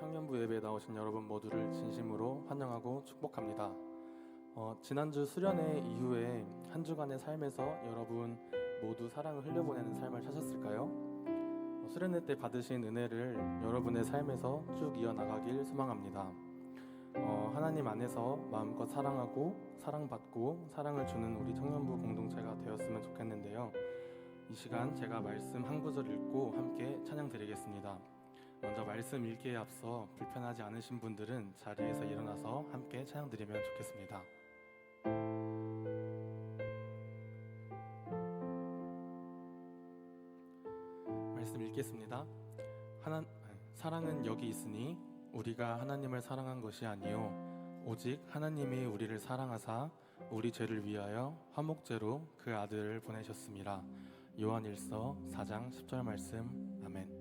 청년부 예배에 나오신 여러분 모두를 진심으로 환영하고 축복합니다. 지난주 수련회 이후에 한 주간의 삶에서 여러분 모두 사랑을 흘려보내는 삶을 사셨을까요? 수련회 때 받으신 은혜를 여러분의 삶에서 쭉 이어나가길 소망합니다. 하나님 안에서 마음껏 사랑하고 사랑받고 사랑을 주는 우리 청년부 공동체가 되었으면 좋겠는데요. 이 시간 제가 말씀 한 구절 읽고 함께 찬양 드리겠습니다. 먼저 말씀 읽기에 앞서 불편하지 않으신 분들은 자리에서 일어나서 함께 찬양 드리면 좋겠습니다. 말씀 읽겠습니다. 사랑은 여기 있으니 우리가 하나님을 사랑한 것이 아니요 오직 하나님이 우리를 사랑하사 우리 죄를 위하여 화목제로 그 아들을 보내셨습니다. 요한일서 4장 10절 말씀. 아멘.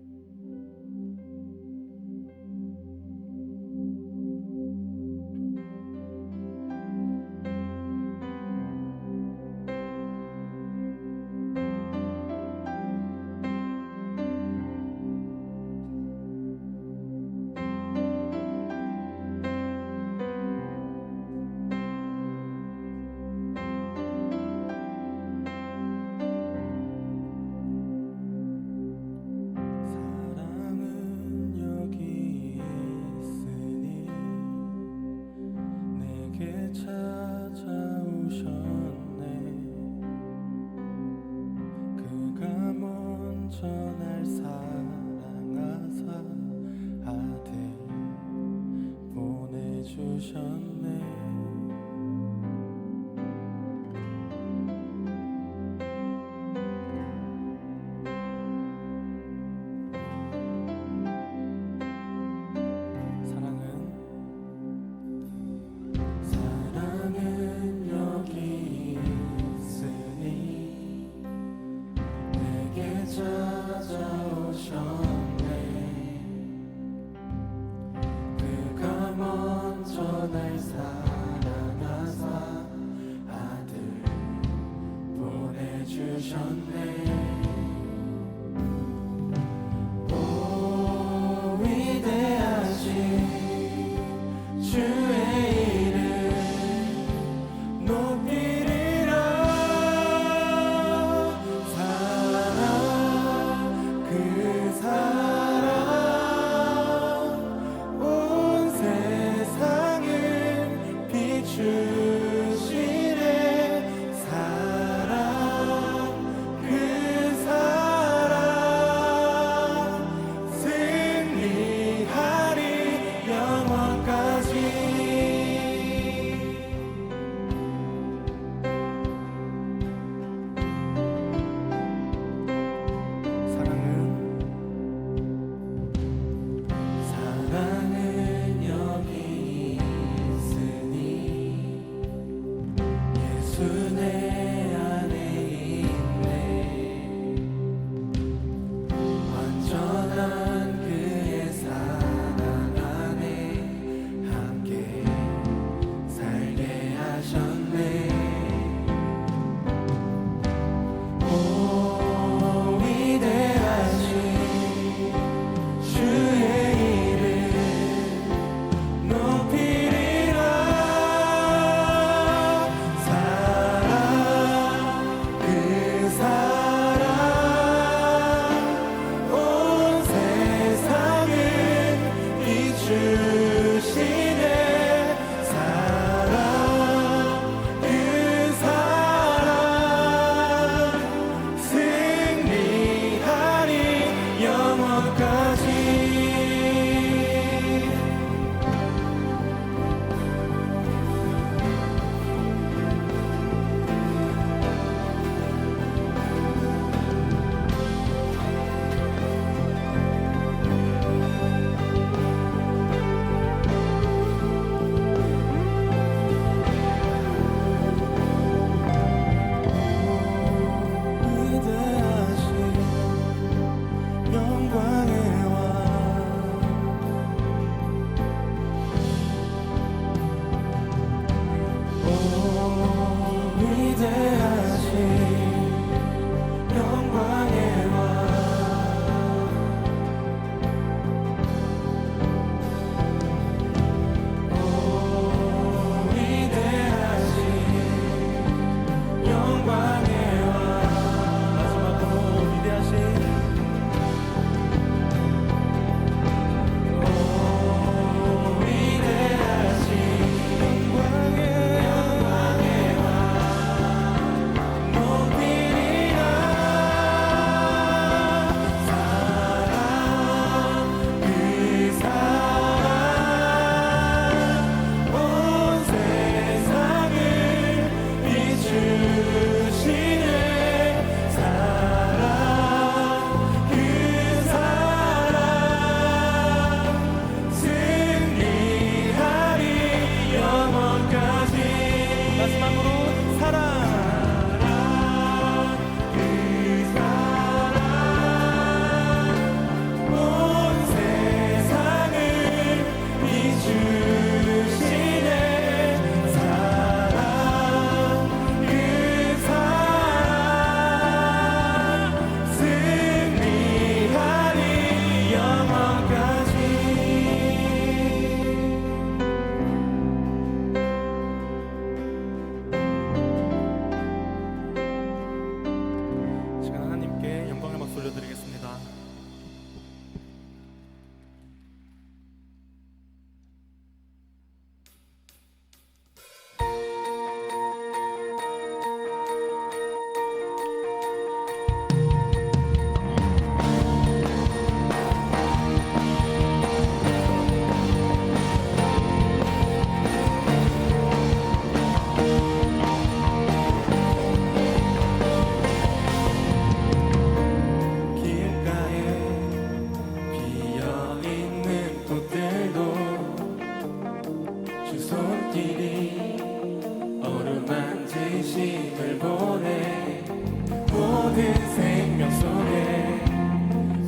모든 생명 속에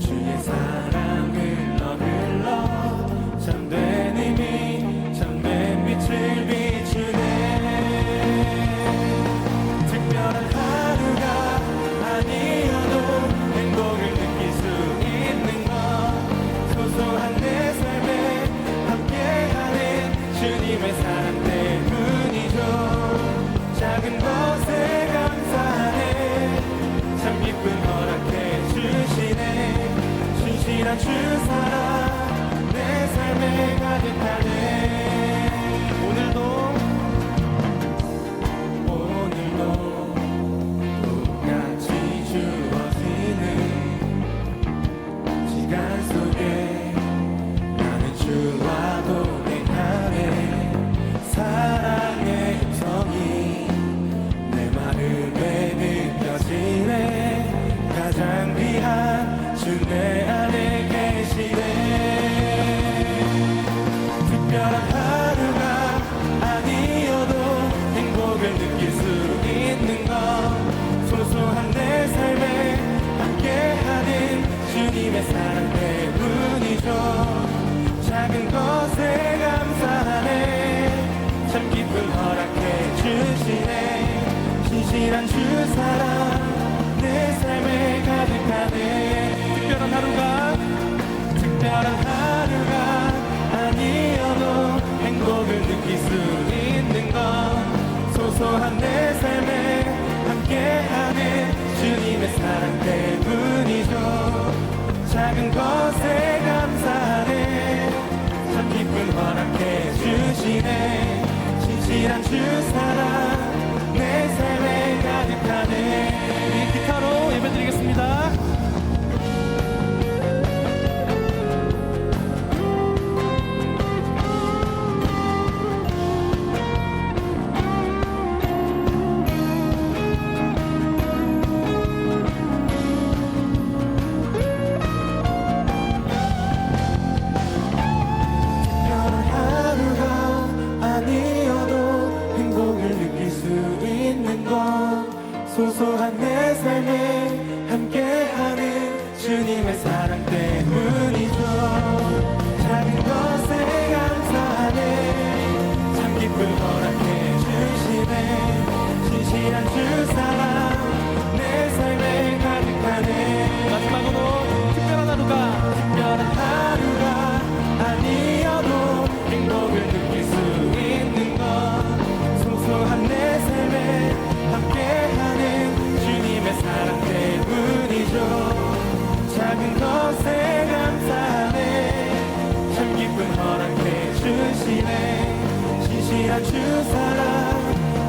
주의 사랑 흘러 참된 의미 참된 빛을 비추네. 특별한 하루가 아니어도 행복을 느낄 수 있는 것 소소한 내 삶에 함께하는 주님의 사랑 때문이죠. 작은 것에 감사하네. 참 기쁜 허락해 주시네. 신실한 주 사랑 내 삶에 가득하네. 오늘도 똑같이 주어지는 시간 속에 나는 주와 동행하네. 사랑의 음성이 내 마음에 느껴지네. 가장 귀한 주 내 안에 계시네. 특별한 하루가 아니어도 행복을 느낄 수 있는 것 소소한 내 삶에 함께하는 주님의 사랑 때문이죠. 작은 것에 감사하네. 참 기쁨 허락해 주시네. 신실한 주 사랑 내 삶에 가득하네. 특별한 하루가 아니어도 행복을 느낄 수 있는 것 소소한 내 삶에 함께하는 주님의 사랑 때문이죠. 작은 것에 감사하네. 참 기쁨 허락해 주시네. 신실한 주 사랑 내 삶에 가득하네. 우리 기타로 예배드리겠습니다. 소소한 내 삶에 함께하는 주님의 사랑 때문이죠. 작은 것에 감사하네. 참 기쁨 허락해 주시네. 신실한 주 사랑 내 삶에 가득하네. 마지막으로 특별한 하루가 아니어도 행복을 느낄 수 있는 것 소소한 내 삶에 함께하는 주님의 사랑 때문이죠. 작은 것에 감사하네. 참 기쁨 허락해 주시네. 신실한 주 사랑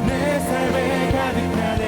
내 삶에 가득하네.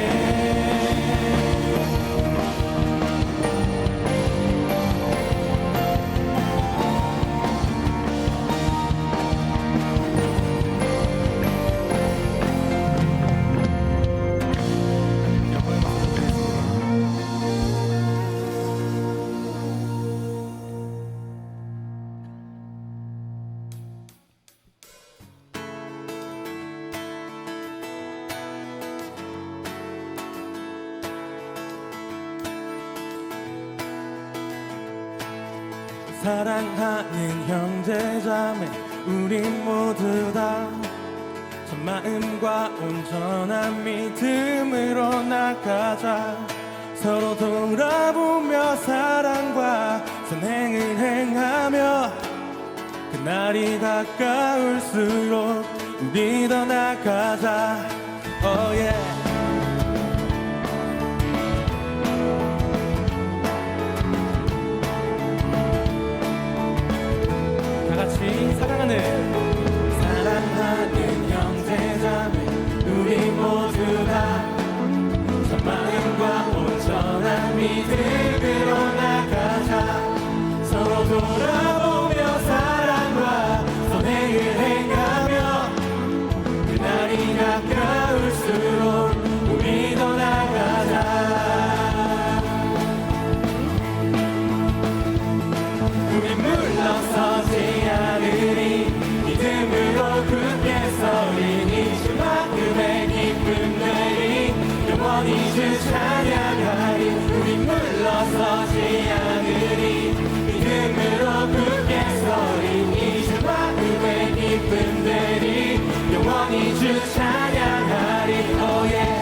사랑하는 형제자매 우린 모두 다 참 마음과 온전한 믿음으로 나가자. 서로 돌아보며 사랑과 선행을 행하며 그날이 가까울수록 우리 더 나가자. Oh yeah. 사랑하는 형제자매 우리 모두 다 참 마음과 온전한 믿음으로 나가자. 서로 돌아보며 사랑과 선행을 행하며 그날이 가까울수록 우리 더 나가자. 우리 물러서지 않으리. 믿음으로 굳게 서 영원히 주 찬양하리. 우리 물러서지 않으리. 믿음으로 굳게 서리. 이 주 마음의 기쁨들이 영원히 주 찬양하리. oh yeah.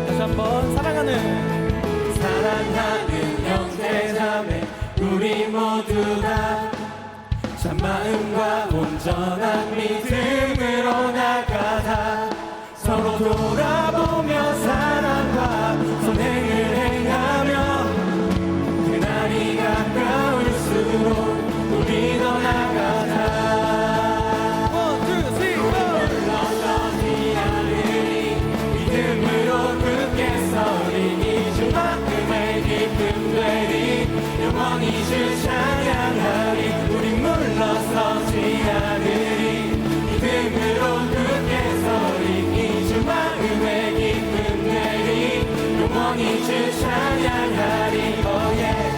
다시 한번 사랑하는 형제자매 우리 모두 다 참마음과 온전한 믿음으로 나가다 서로 돌아보며 사랑과 선행을 행하며 그날이 가까울수록 우리 더 나가다 물러서지 않으리. 믿음으로 굳게 서리. 이 주 마음의 기쁨되리. 영원히 주 찬양하리. 우리 물러서지 않으리. 믿음으로 굳게 서리. 이 주 마음의 기쁨되리. 영원히 주 찬양하리. oh yeah.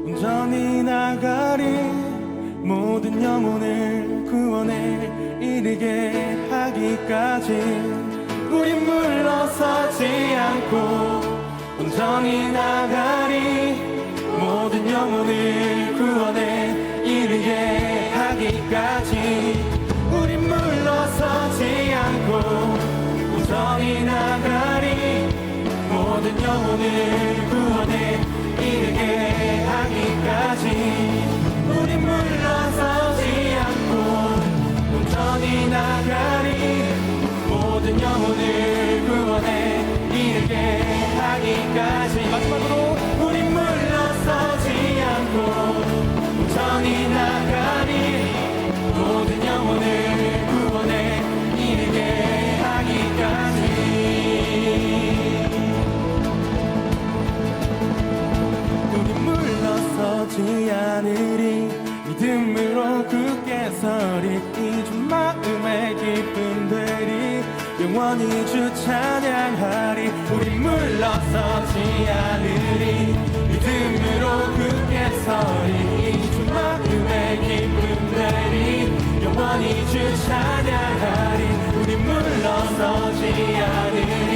온전히 나가리. 모든 영혼을 구원에 이르게 하기까지 우린 물러서지 않고 온전히 나가리. 모든 영혼을 구원에 이르게 하기까지 우린 물러서지 않고 온전히 나가리. 모든 영혼을 구원에 이르게 하기까지 우린 물러서지 않고 온전히 나가리. 모든 영혼을 구원에 이르게 하기까지 마지막으로 우린 물러서지 않고 온전히 나가리. 모든 영혼을 구원에 이르게 하기까지 물러서지 않으리. 믿음으로 굳게 서리. 이 주 마음의 기쁨되리. 영원히 주 찬양하리. 우리 물러서지 않으리. 믿음으로 굳게 서리. 이 주 마음의 기쁨되리. 영원히 주 찬양하리. 우리 물러서지 않으리.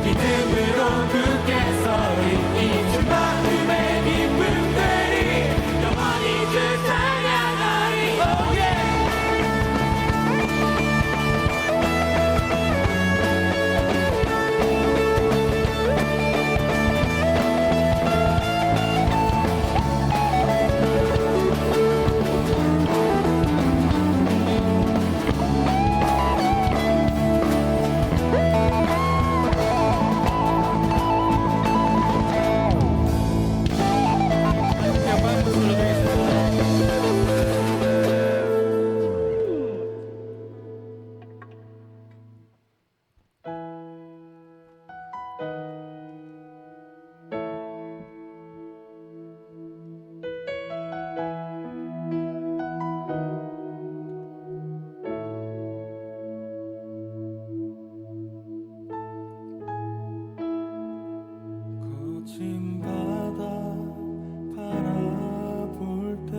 믿음으로 굳게 서리. 이 주 마음의 기쁨들이 영원히 주 찬양하리. oh yeah. 거친 바다 바라볼 때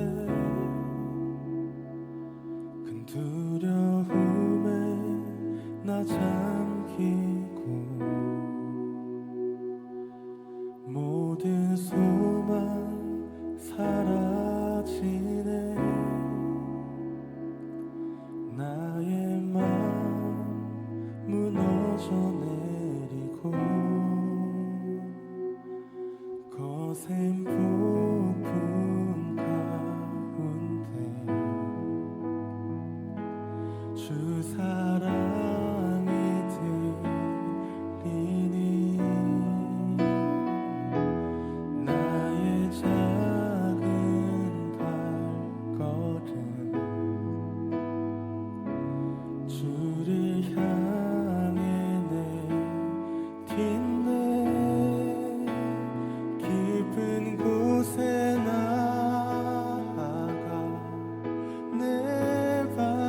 큰 두려움에 나 잠기고 모든 소망 사라지네. 나의 마음 무너져 내리고 거센 폭풍 가운데 주 사랑이 들리니 나의 작은 발걸음 주를 향해 내딛네. 깊은 곳에 나아가 내 발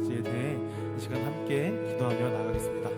될지에 대해 이 시간 함께 기도하며 나가겠습니다.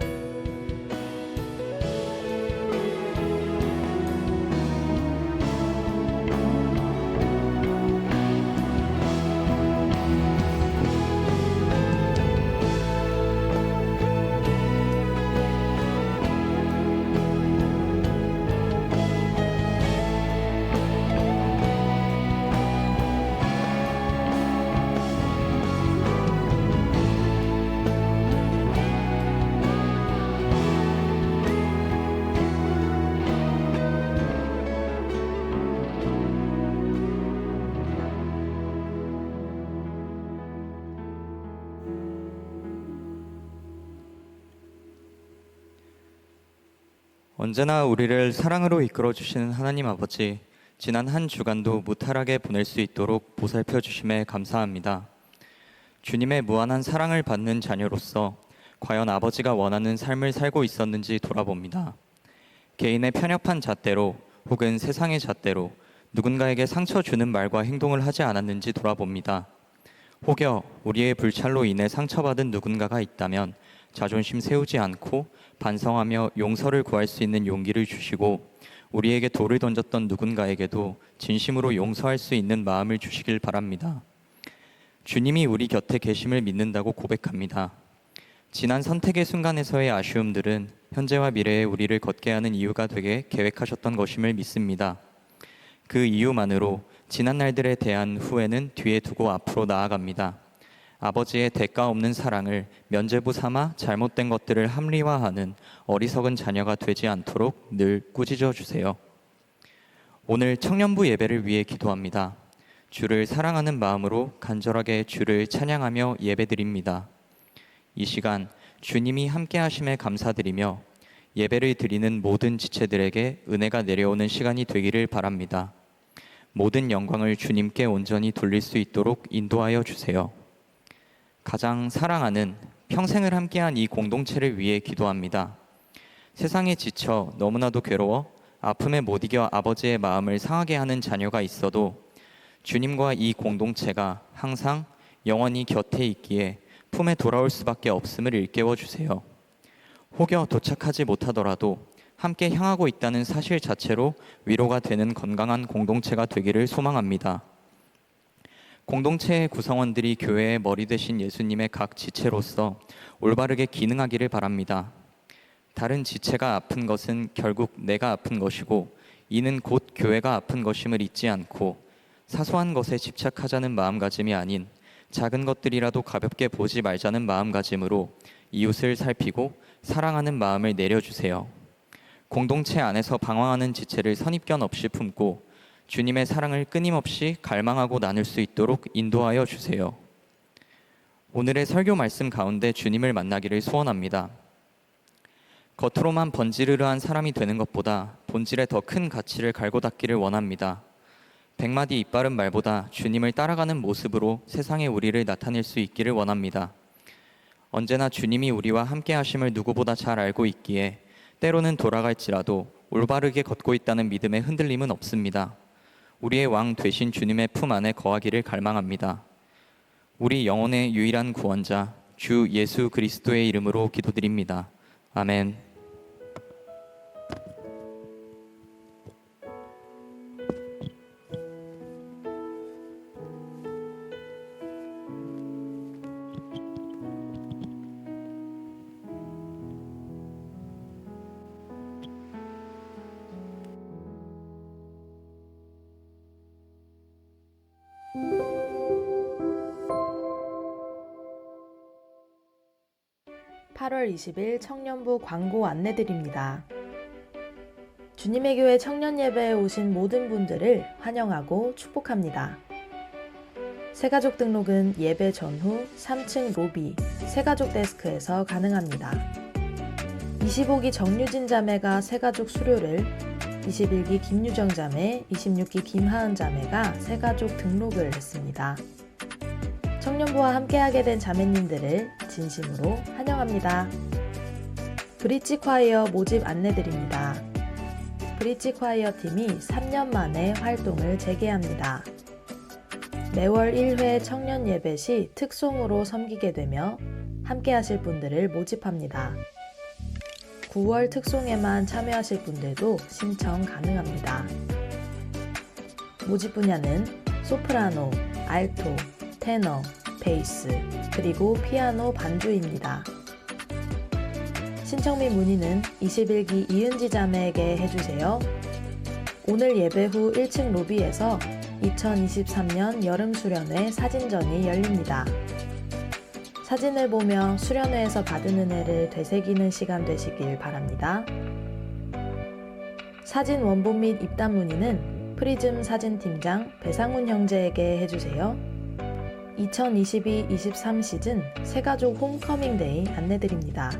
언제나 우리를 사랑으로 이끌어 주시는 하나님 아버지, 지난 한 주간도 무탈하게 보낼 수 있도록 보살펴 주심에 감사합니다. 주님의 무한한 사랑을 받는 자녀로서 과연 아버지가 원하는 삶을 살고 있었는지 돌아봅니다. 개인의 편협한 잣대로 혹은 세상의 잣대로 누군가에게 상처 주는 말과 행동을 하지 않았는지 돌아봅니다. 혹여 우리의 불찰로 인해 상처받은 누군가가 있다면 자존심 세우지 않고 반성하며 용서를 구할 수 있는 용기를 주시고, 우리에게 돌을 던졌던 누군가에게도 진심으로 용서할 수 있는 마음을 주시길 바랍니다. 주님이 우리 곁에 계심을 믿는다고 고백합니다. 지난 선택의 순간에서의 아쉬움들은 현재와 미래에 우리를 걷게 하는 이유가 되게 계획하셨던 것임을 믿습니다. 그 이유만으로 지난 날들에 대한 후회는 뒤에 두고 앞으로 나아갑니다. 아버지의 대가 없는 사랑을 면죄부 삼아 잘못된 것들을 합리화하는 어리석은 자녀가 되지 않도록 늘 꾸짖어 주세요. 오늘 청년부 예배를 위해 기도합니다. 주를 사랑하는 마음으로 간절하게 주를 찬양하며 예배드립니다. 이 시간 주님이 함께 하심에 감사드리며 예배를 드리는 모든 지체들에게 은혜가 내려오는 시간이 되기를 바랍니다. 모든 영광을 주님께 온전히 돌릴 수 있도록 인도하여 주세요. 가장 사랑하는, 평생을 함께한 이 공동체를 위해 기도합니다. 세상에 지쳐 너무나도 괴로워 아픔에 못 이겨 아버지의 마음을 상하게 하는 자녀가 있어도 주님과 이 공동체가 항상 영원히 곁에 있기에 품에 돌아올 수밖에 없음을 일깨워 주세요. 혹여 도착하지 못하더라도 함께 향하고 있다는 사실 자체로 위로가 되는 건강한 공동체가 되기를 소망합니다. 공동체의 구성원들이 교회의 머리 되신 예수님의 각 지체로서 올바르게 기능하기를 바랍니다. 다른 지체가 아픈 것은 결국 내가 아픈 것이고 이는 곧 교회가 아픈 것임을 잊지 않고 사소한 것에 집착하자는 마음가짐이 아닌 작은 것들이라도 가볍게 보지 말자는 마음가짐으로 이웃을 살피고 사랑하는 마음을 내려주세요. 공동체 안에서 방황하는 지체를 선입견 없이 품고 주님의 사랑을 끊임없이 갈망하고 나눌 수 있도록 인도하여 주세요. 오늘의 설교 말씀 가운데 주님을 만나기를 소원합니다. 겉으로만 번지르르한 사람이 되는 것보다 본질에 더 큰 가치를 갈고 닦기를 원합니다. 100마디 이빠른 말보다 주님을 따라가는 모습으로 세상에 우리를 나타낼 수 있기를 원합니다. 언제나 주님이 우리와 함께 하심을 누구보다 잘 알고 있기에 때로는 돌아갈지라도 올바르게 걷고 있다는 믿음에 흔들림은 없습니다. 우리의 왕 되신 주님의 품 안에 거하기를 갈망합니다. 우리 영혼의 유일한 구원자 주 예수 그리스도의 이름으로 기도드립니다. 아멘. (8월 20일) 청년부 광고 안내드립니다. 주님의 교회 청년 예배에 오신 모든 분들을 환영하고 축복합니다. 새가족 등록은 예배 전후 3층 로비 새가족 데스크에서 가능합니다. 25기 정유진 자매가 새가족 수료를, 21기 김유정 자매, 26기 김하은 자매가 새가족 등록을 했습니다. 청년부와 함께하게 된 자매님들을 진심으로 환영합니다. 브릿지 콰이어 모집 안내드립니다. 브릿지 콰이어 팀이 3년 만에 활동을 재개합니다. 매월 1회 청년 예배 시 특송으로 섬기게 되며 함께 하실 분들을 모집합니다. 9월 특송에만 참여하실 분들도 신청 가능합니다. 모집 분야는 소프라노, 알토, 테너, 베이스, 그리고 피아노 반주입니다. 신청 및 문의는 21기 이은지 자매에게 해주세요. 오늘 예배 후 1층 로비에서 2023년 여름 수련회 사진전이 열립니다. 사진을 보며 수련회에서 받은 은혜를 되새기는 시간 되시길 바랍니다. 사진 원본 및 입단 문의는 프리즘 사진팀장 배상훈 형제에게 해주세요. 2022-23 시즌 새가족 홈커밍데이 안내드립니다.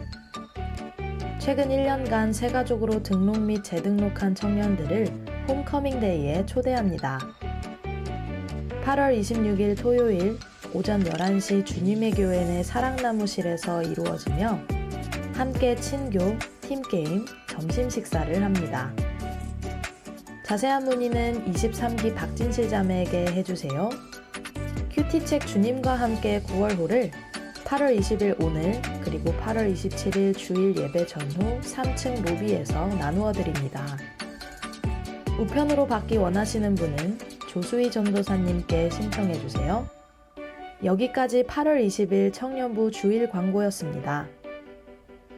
최근 1년간 새가족으로 등록 및 재등록한 청년들을 홈커밍데이에 초대합니다. 8월 26일 토요일 오전 11시 주님의 교회 내 사랑나무실에서 이루어지며 함께 친교, 팀게임, 점심 식사를 합니다. 자세한 문의는 23기 박진실 자매에게 해주세요. 큐티책 주님과 함께 9월호를 8월 20일 오늘 그리고 8월 27일 주일 예배 전후 3층 로비에서 나누어 드립니다. 우편으로 받기 원하시는 분은 조수희 전도사님께 신청해 주세요. 여기까지 8월 20일 청년부 주일 광고였습니다.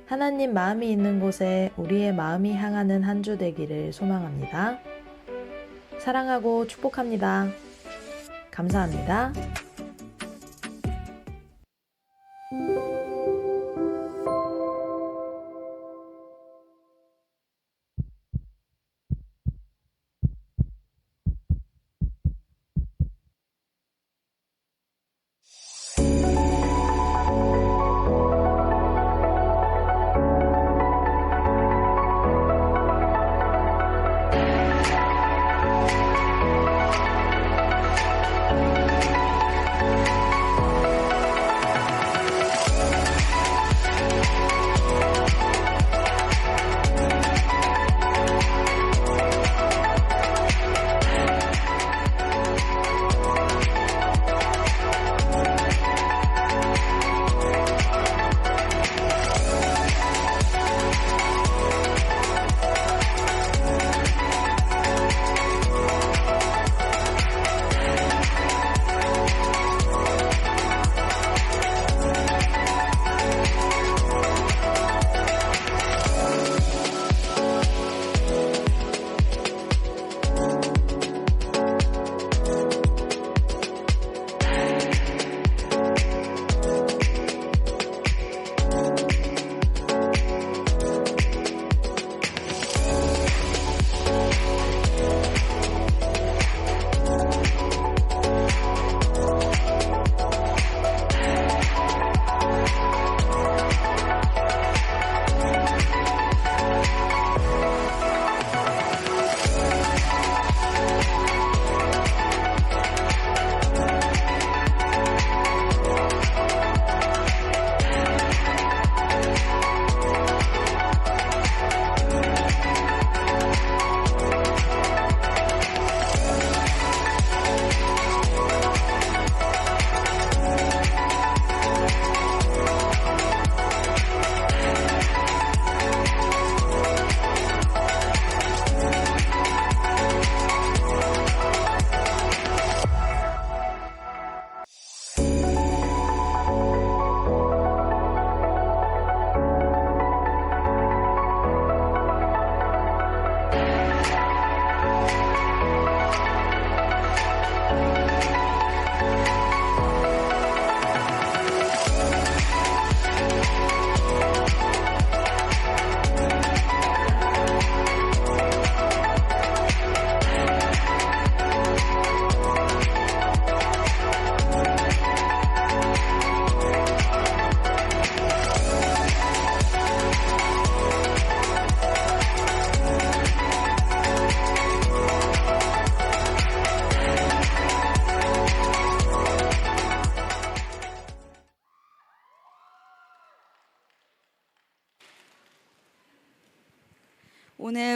하나님 마음이 있는 곳에 우리의 마음이 향하는 한 주 되기를 소망합니다. 사랑하고 축복합니다. 감사합니다.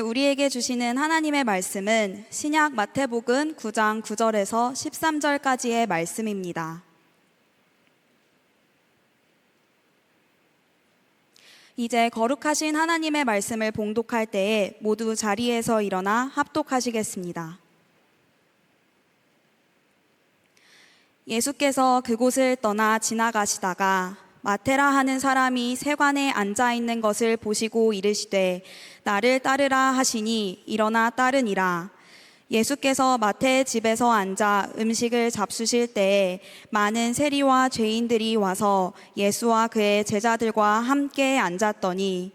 우리에게 주시는 하나님의 말씀은 신약 마태복음 9장 9절에서 13절까지의 말씀입니다. 이제 거룩하신 하나님의 말씀을 봉독할 때에 모두 자리에서 일어나 합독하시겠습니다. 예수께서 그곳을 떠나 지나가시다가 마테라 하는 사람이 세관에 앉아 있는 것을 보시고 이르시되 나를 따르라 하시니 일어나 따르니라. 예수께서 마태의 집에서 앉아 음식을 잡수실 때에 많은 세리와 죄인들이 와서 예수와 그의 제자들과 함께 앉았더니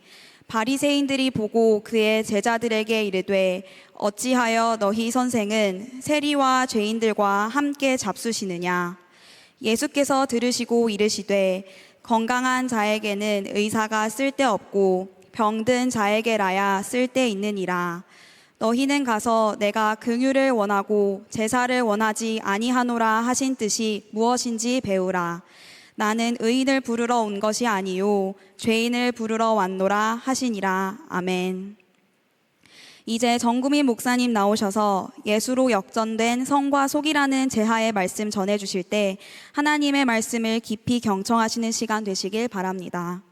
바리새인들이 보고 그의 제자들에게 이르되 어찌하여 너희 선생은 세리와 죄인들과 함께 잡수시느냐. 예수께서 들으시고 이르시되 건강한 자에게는 의사가 쓸데없고 병든 자에게라야 쓸데있느니라. 너희는 가서 내가 긍휼을 원하고 제사를 원하지 아니하노라 하신 뜻이 무엇인지 배우라. 나는 의인을 부르러 온 것이 아니요 죄인을 부르러 왔노라 하시니라. 아멘. 이제 정구민 목사님 나오셔서 예수로 역전된 성과 속이라는 제하의 말씀 전해주실 때 하나님의 말씀을 깊이 경청하시는 시간 되시길 바랍니다.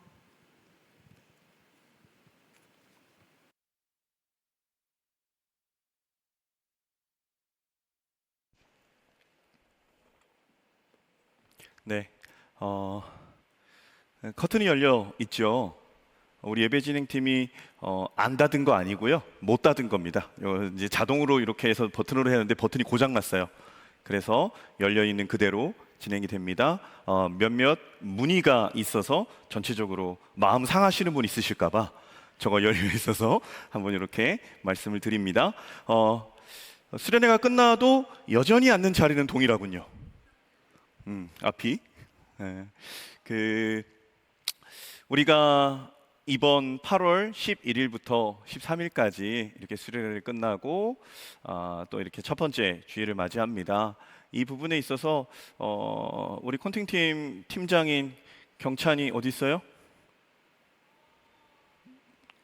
네, 커튼이 열려 있죠. 우리 예배 진행팀이 안 닫은 거 아니고요, 못 닫은 겁니다. 이제 자동으로 이렇게 해서 버튼으로 했는데 버튼이 고장 났어요. 그래서 열려 있는 그대로 진행이 됩니다. 몇몇 문의가 있어서 전체적으로 마음 상하시는 분 있으실까봐 저거 열려 있어서 한번 이렇게 말씀을 드립니다. 수련회가 끝나도 여전히 앉는 자리는 동일하군요. 앞이. 네. 우리가 이번 8월 11일부터 13일까지 이렇게 수련회를 끝나고 또 이렇게 첫 번째 주일을 맞이합니다. 이 부분에 있어서 우리 컨팅팀 팀장인 경찬이 어디 있어요?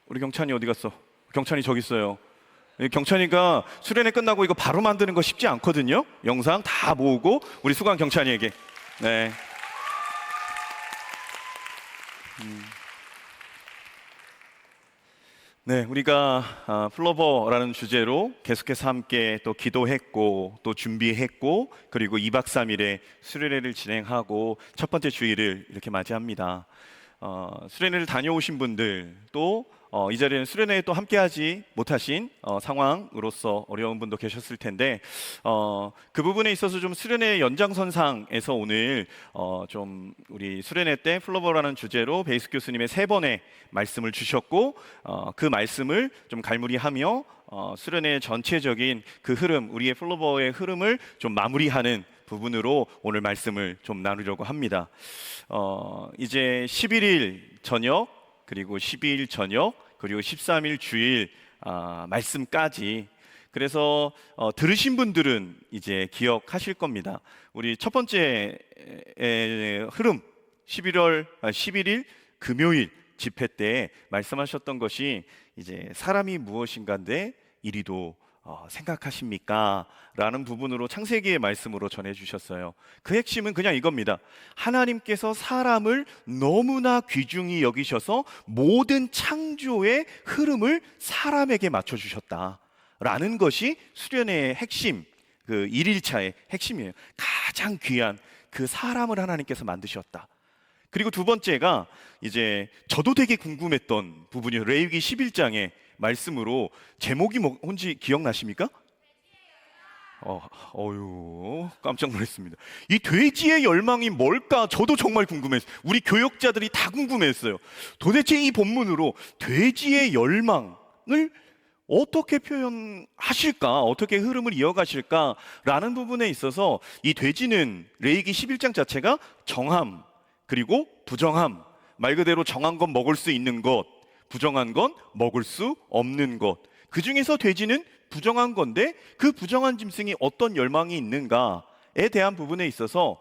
우리 경찬이 어디 갔어? 경찬이 저기 있어요. 경찬이가 수련회 끝나고 이거 바로 만드는 거 쉽지 않거든요. 영상 다 모으고 우리 수강 경찬이에게. 네. 네, 우리가 플로버라는 주제로 계속해서 함께 또 기도했고 또 준비했고 그리고 2박 3일의 수련회를 진행하고 첫 번째 주일을 이렇게 맞이합니다. 수련회를 다녀오신 분들 또 이 자리에는 수련회에 또 함께하지 못하신 상황으로서 어려운 분도 계셨을 텐데 그 부분에 있어서 좀 수련회 연장선상에서 오늘 좀 우리 수련회 때 플로버라는 주제로 베이스 교수님의 3번의 말씀을 주셨고 그 말씀을 좀 갈무리하며 수련회 전체적인 그 흐름, 우리의 플로버의 흐름을 좀 마무리하는 부분으로 오늘 말씀을 좀 나누려고 합니다. 이제 11일 저녁 그리고 12일 저녁 그리고 13일 주일 말씀까지, 그래서 들으신 분들은 이제 기억하실 겁니다. 우리 첫 번째 흐름 11일 금요일 집회 때 말씀하셨던 것이 이제 사람이 무엇인가인데 이리도 생각하십니까? 라는 부분으로 창세기의 말씀으로 전해주셨어요. 그 핵심은 그냥 이겁니다. 하나님께서 사람을 너무나 귀중히 여기셔서 모든 창조의 흐름을 사람에게 맞춰주셨다 라는 것이 수련회의 핵심, 그 1일차의 핵심이에요. 가장 귀한 그 사람을 하나님께서 만드셨다. 그리고 두 번째가 이제 저도 되게 궁금했던 부분이에요. 레위기 11장의 말씀으로 제목이 뭔지 기억나십니까? 어휴, 깜짝 놀랐습니다. 이 돼지의 열망이 뭘까? 저도 정말 궁금했어요. 우리 교역자들이 다 궁금했어요. 도대체 이 본문으로 돼지의 열망을 어떻게 표현하실까? 어떻게 흐름을 이어가실까?라는 부분에 있어서 이 돼지는 레위기 11장 자체가 정함 그리고 부정함, 말 그대로 정한 건 먹을 수 있는 것, 부정한 건 먹을 수 없는 것. 그 중에서 돼지는 부정한 건데 그 부정한 짐승이 어떤 열망이 있는가에 대한 부분에 있어서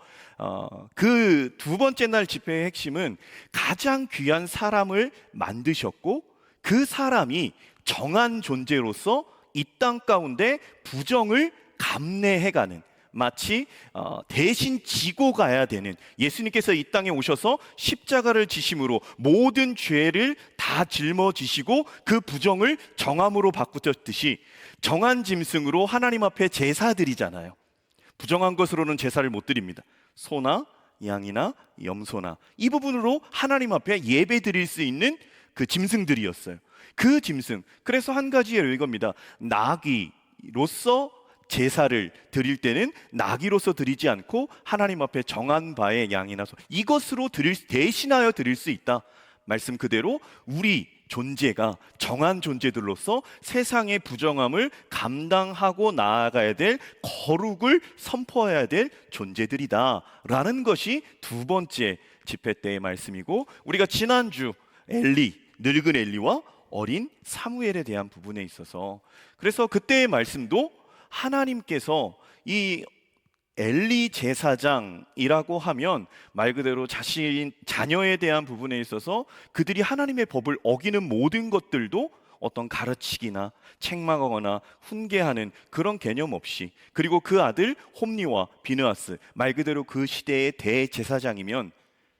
그 두 번째 날 집회의 핵심은 가장 귀한 사람을 만드셨고 그 사람이 정한 존재로서 이 땅 가운데 부정을 감내해가는, 마치 대신 지고 가야 되는, 예수님께서 이 땅에 오셔서 십자가를 지심으로 모든 죄를 다 짊어지시고 그 부정을 정함으로 바꾸셨듯이 정한 짐승으로 하나님 앞에 제사 드리잖아요. 부정한 것으로는 제사를 못 드립니다. 소나 양이나 염소나 이 부분으로 하나님 앞에 예배 드릴 수 있는 그 짐승들이었어요. 그 짐승, 그래서 한 가지 예로 이겁니다. 나귀로서 제사를 드릴 때는 나귀로서 드리지 않고 하나님 앞에 정한 바의 양이나 소, 이것으로 대신하여 드릴 수 있다. 말씀 그대로 우리 존재가 정한 존재들로서 세상의 부정함을 감당하고 나아가야 될, 거룩을 선포해야 될 존재들이다 라는 것이 두 번째 집회 때의 말씀이고, 우리가 지난주 늙은 엘리와 어린 사무엘에 대한 부분에 있어서, 그래서 그때의 말씀도 하나님께서 이 엘리 제사장이라고 하면 말 그대로 자녀에 대한 부분에 있어서 그들이 하나님의 법을 어기는 모든 것들도 어떤 가르치기나 책망하거나 훈계하는 그런 개념 없이, 그리고 그 아들 홈니와 비느하스, 말 그대로 그 시대의 대제사장이면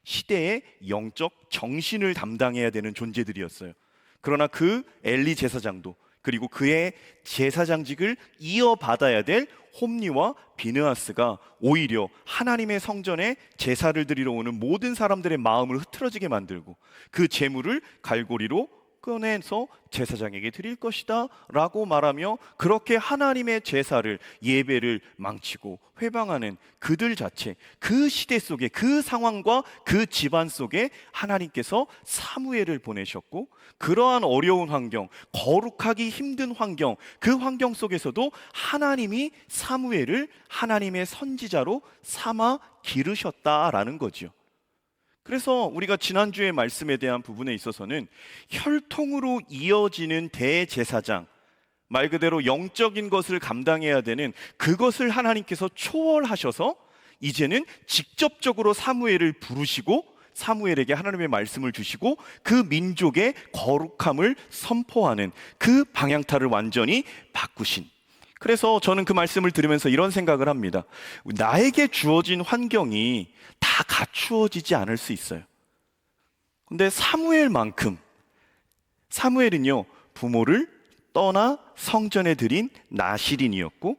시대의 영적 정신을 담당해야 되는 존재들이었어요. 그러나 그 엘리 제사장도, 그리고 그의 제사장직을 이어받아야 될 홈니와 비느하스가 오히려 하나님의 성전에 제사를 드리러 오는 모든 사람들의 마음을 흐트러지게 만들고 그 제물을 갈고리로 꺼내서 제사장에게 드릴 것이다 라고 말하며, 그렇게 하나님의 제사를, 예배를 망치고 회방하는 그들 자체, 그 시대 속에, 그 상황과 그 집안 속에 하나님께서 사무엘을 보내셨고, 그러한 어려운 환경, 거룩하기 힘든 환경, 그 환경 속에서도 하나님이 사무엘을 하나님의 선지자로 삼아 기르셨다라는 거죠. 그래서 우리가 지난주의 말씀에 대한 부분에 있어서는 혈통으로 이어지는 대제사장, 말 그대로 영적인 것을 감당해야 되는 그것을 하나님께서 초월하셔서 이제는 직접적으로 사무엘을 부르시고 사무엘에게 하나님의 말씀을 주시고 그 민족의 거룩함을 선포하는 그 방향타를 완전히 바꾸신, 그래서 저는 그 말씀을 들으면서 이런 생각을 합니다. 나에게 주어진 환경이 다 갖추어지지 않을 수 있어요. 근데 사무엘은요 부모를 떠나 성전에 들인 나실인이었고,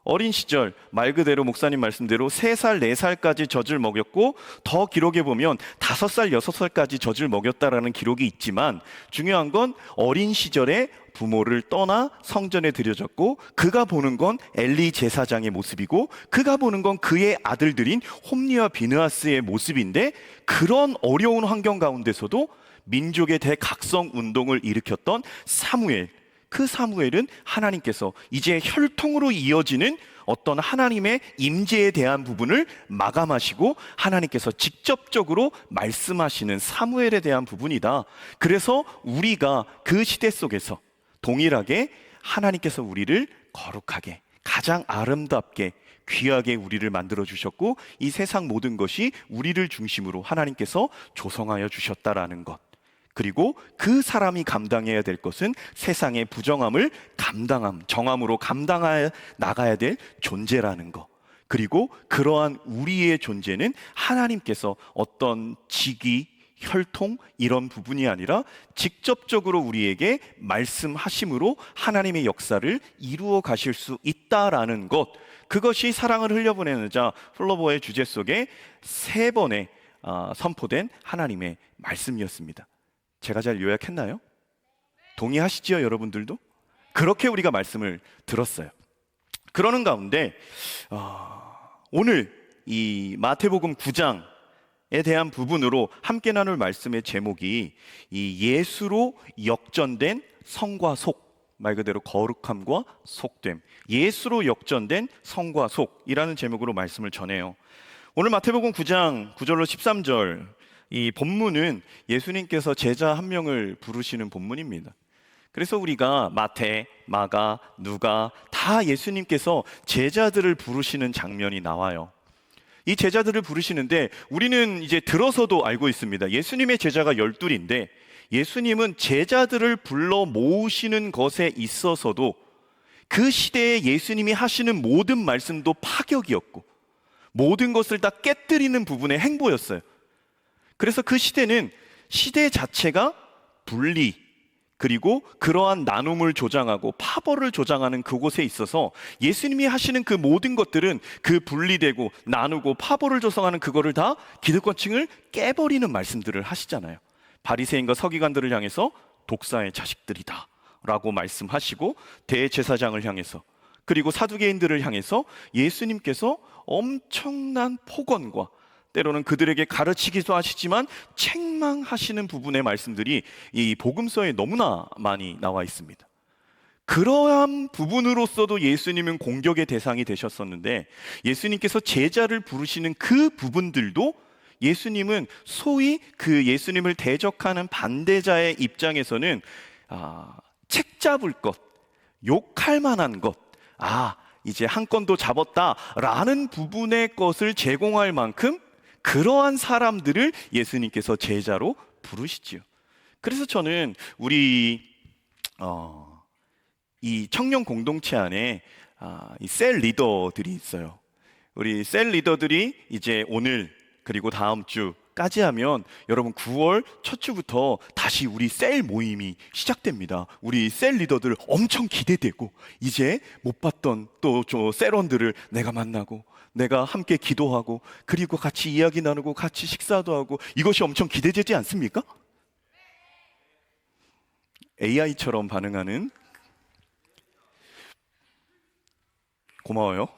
어린 시절 말 그대로 목사님 말씀대로 3살, 4살까지 젖을 먹였고, 더 기록에 보면 5살, 6살까지 젖을 먹였다라는 기록이 있지만, 중요한 건 어린 시절에 부모를 떠나 성전에 들여졌고, 그가 보는 건 엘리 제사장의 모습이고, 그가 보는 건 그의 아들들인 홈니와 비느하스의 모습인데, 그런 어려운 환경 가운데서도 민족의 대각성 운동을 일으켰던 사무엘, 그 사무엘은 하나님께서 이제 혈통으로 이어지는 어떤 하나님의 임재에 대한 부분을 마감하시고 하나님께서 직접적으로 말씀하시는 사무엘에 대한 부분이다. 그래서 우리가 그 시대 속에서 동일하게 하나님께서 우리를 거룩하게, 가장 아름답게, 귀하게 우리를 만들어 주셨고, 이 세상 모든 것이 우리를 중심으로 하나님께서 조성하여 주셨다라는 것, 그리고 그 사람이 감당해야 될 것은 세상의 부정함을 정함으로 감당해 나가야 될 존재라는 것, 그리고 그러한 우리의 존재는 하나님께서 어떤 직위, 혈통 이런 부분이 아니라 직접적으로 우리에게 말씀하심으로 하나님의 역사를 이루어 가실 수 있다라는 것, 그것이 사랑을 흘려보내는 자 플로버의 주제 속에 3번에 선포된 하나님의 말씀이었습니다. 제가 잘 요약했나요? 동의하시지요, 여러분들도? 그렇게 우리가 말씀을 들었어요. 그러는 가운데 오늘 이 마태복음 9장에 대한 부분으로 함께 나눌 말씀의 제목이 이 예수로 역전된 성과 속, 말 그대로 거룩함과 속됨, 예수로 역전된 성과 속이라는 제목으로 말씀을 전해요. 오늘 마태복음 9장 9절로 13절, 이 본문은 예수님께서 제자 한 명을 부르시는 본문입니다. 그래서 우리가 마태, 마가, 누가 다 예수님께서 제자들을 부르시는 장면이 나와요. 이 제자들을 부르시는데 우리는 이제 들어서도 알고 있습니다. 예수님의 제자가 12인데 예수님은 제자들을 불러 모으시는 것에 있어서도 그 시대에 예수님이 하시는 모든 말씀도 파격이었고 모든 것을 다 깨뜨리는 부분의 행보였어요. 그래서 그 시대는 시대 자체가 분리, 그리고 그러한 나눔을 조장하고 파벌을 조장하는 그곳에 있어서 예수님이 하시는 그 모든 것들은 그 분리되고 나누고 파벌을 조성하는 그거를 다 기득권층을 깨버리는 말씀들을 하시잖아요. 바리새인과 서기관들을 향해서 독사의 자식들이다 라고 말씀하시고, 대제사장을 향해서, 그리고 사두개인들을 향해서 예수님께서 엄청난 폭언과 때로는 그들에게 가르치기도 하시지만 책망하시는 부분의 말씀들이 이 복음서에 너무나 많이 나와 있습니다. 그러한 부분으로서도 예수님은 공격의 대상이 되셨었는데, 예수님께서 제자를 부르시는 그 부분들도 예수님은 소위 그 예수님을 대적하는 반대자의 입장에서는 책 잡을 것, 욕할 만한 것, 이제 한 건도 잡았다라는 부분의 것을 제공할 만큼 그러한 사람들을 예수님께서 제자로 부르시지요. 그래서 저는 우리 이 청년 공동체 안에 이 셀 리더들이 있어요. 우리 셀 리더들이 이제 오늘 그리고 다음 주까지 하면 여러분 9월 첫 주부터 다시 우리 셀 모임이 시작됩니다. 우리 셀 리더들 엄청 기대되고, 이제 못 봤던 또 저 셀원들을 내가 만나고 내가 함께 기도하고 그리고 같이 이야기 나누고 같이 식사도 하고, 이것이 엄청 기대되지 않습니까? AI처럼 반응하는, 고마워요.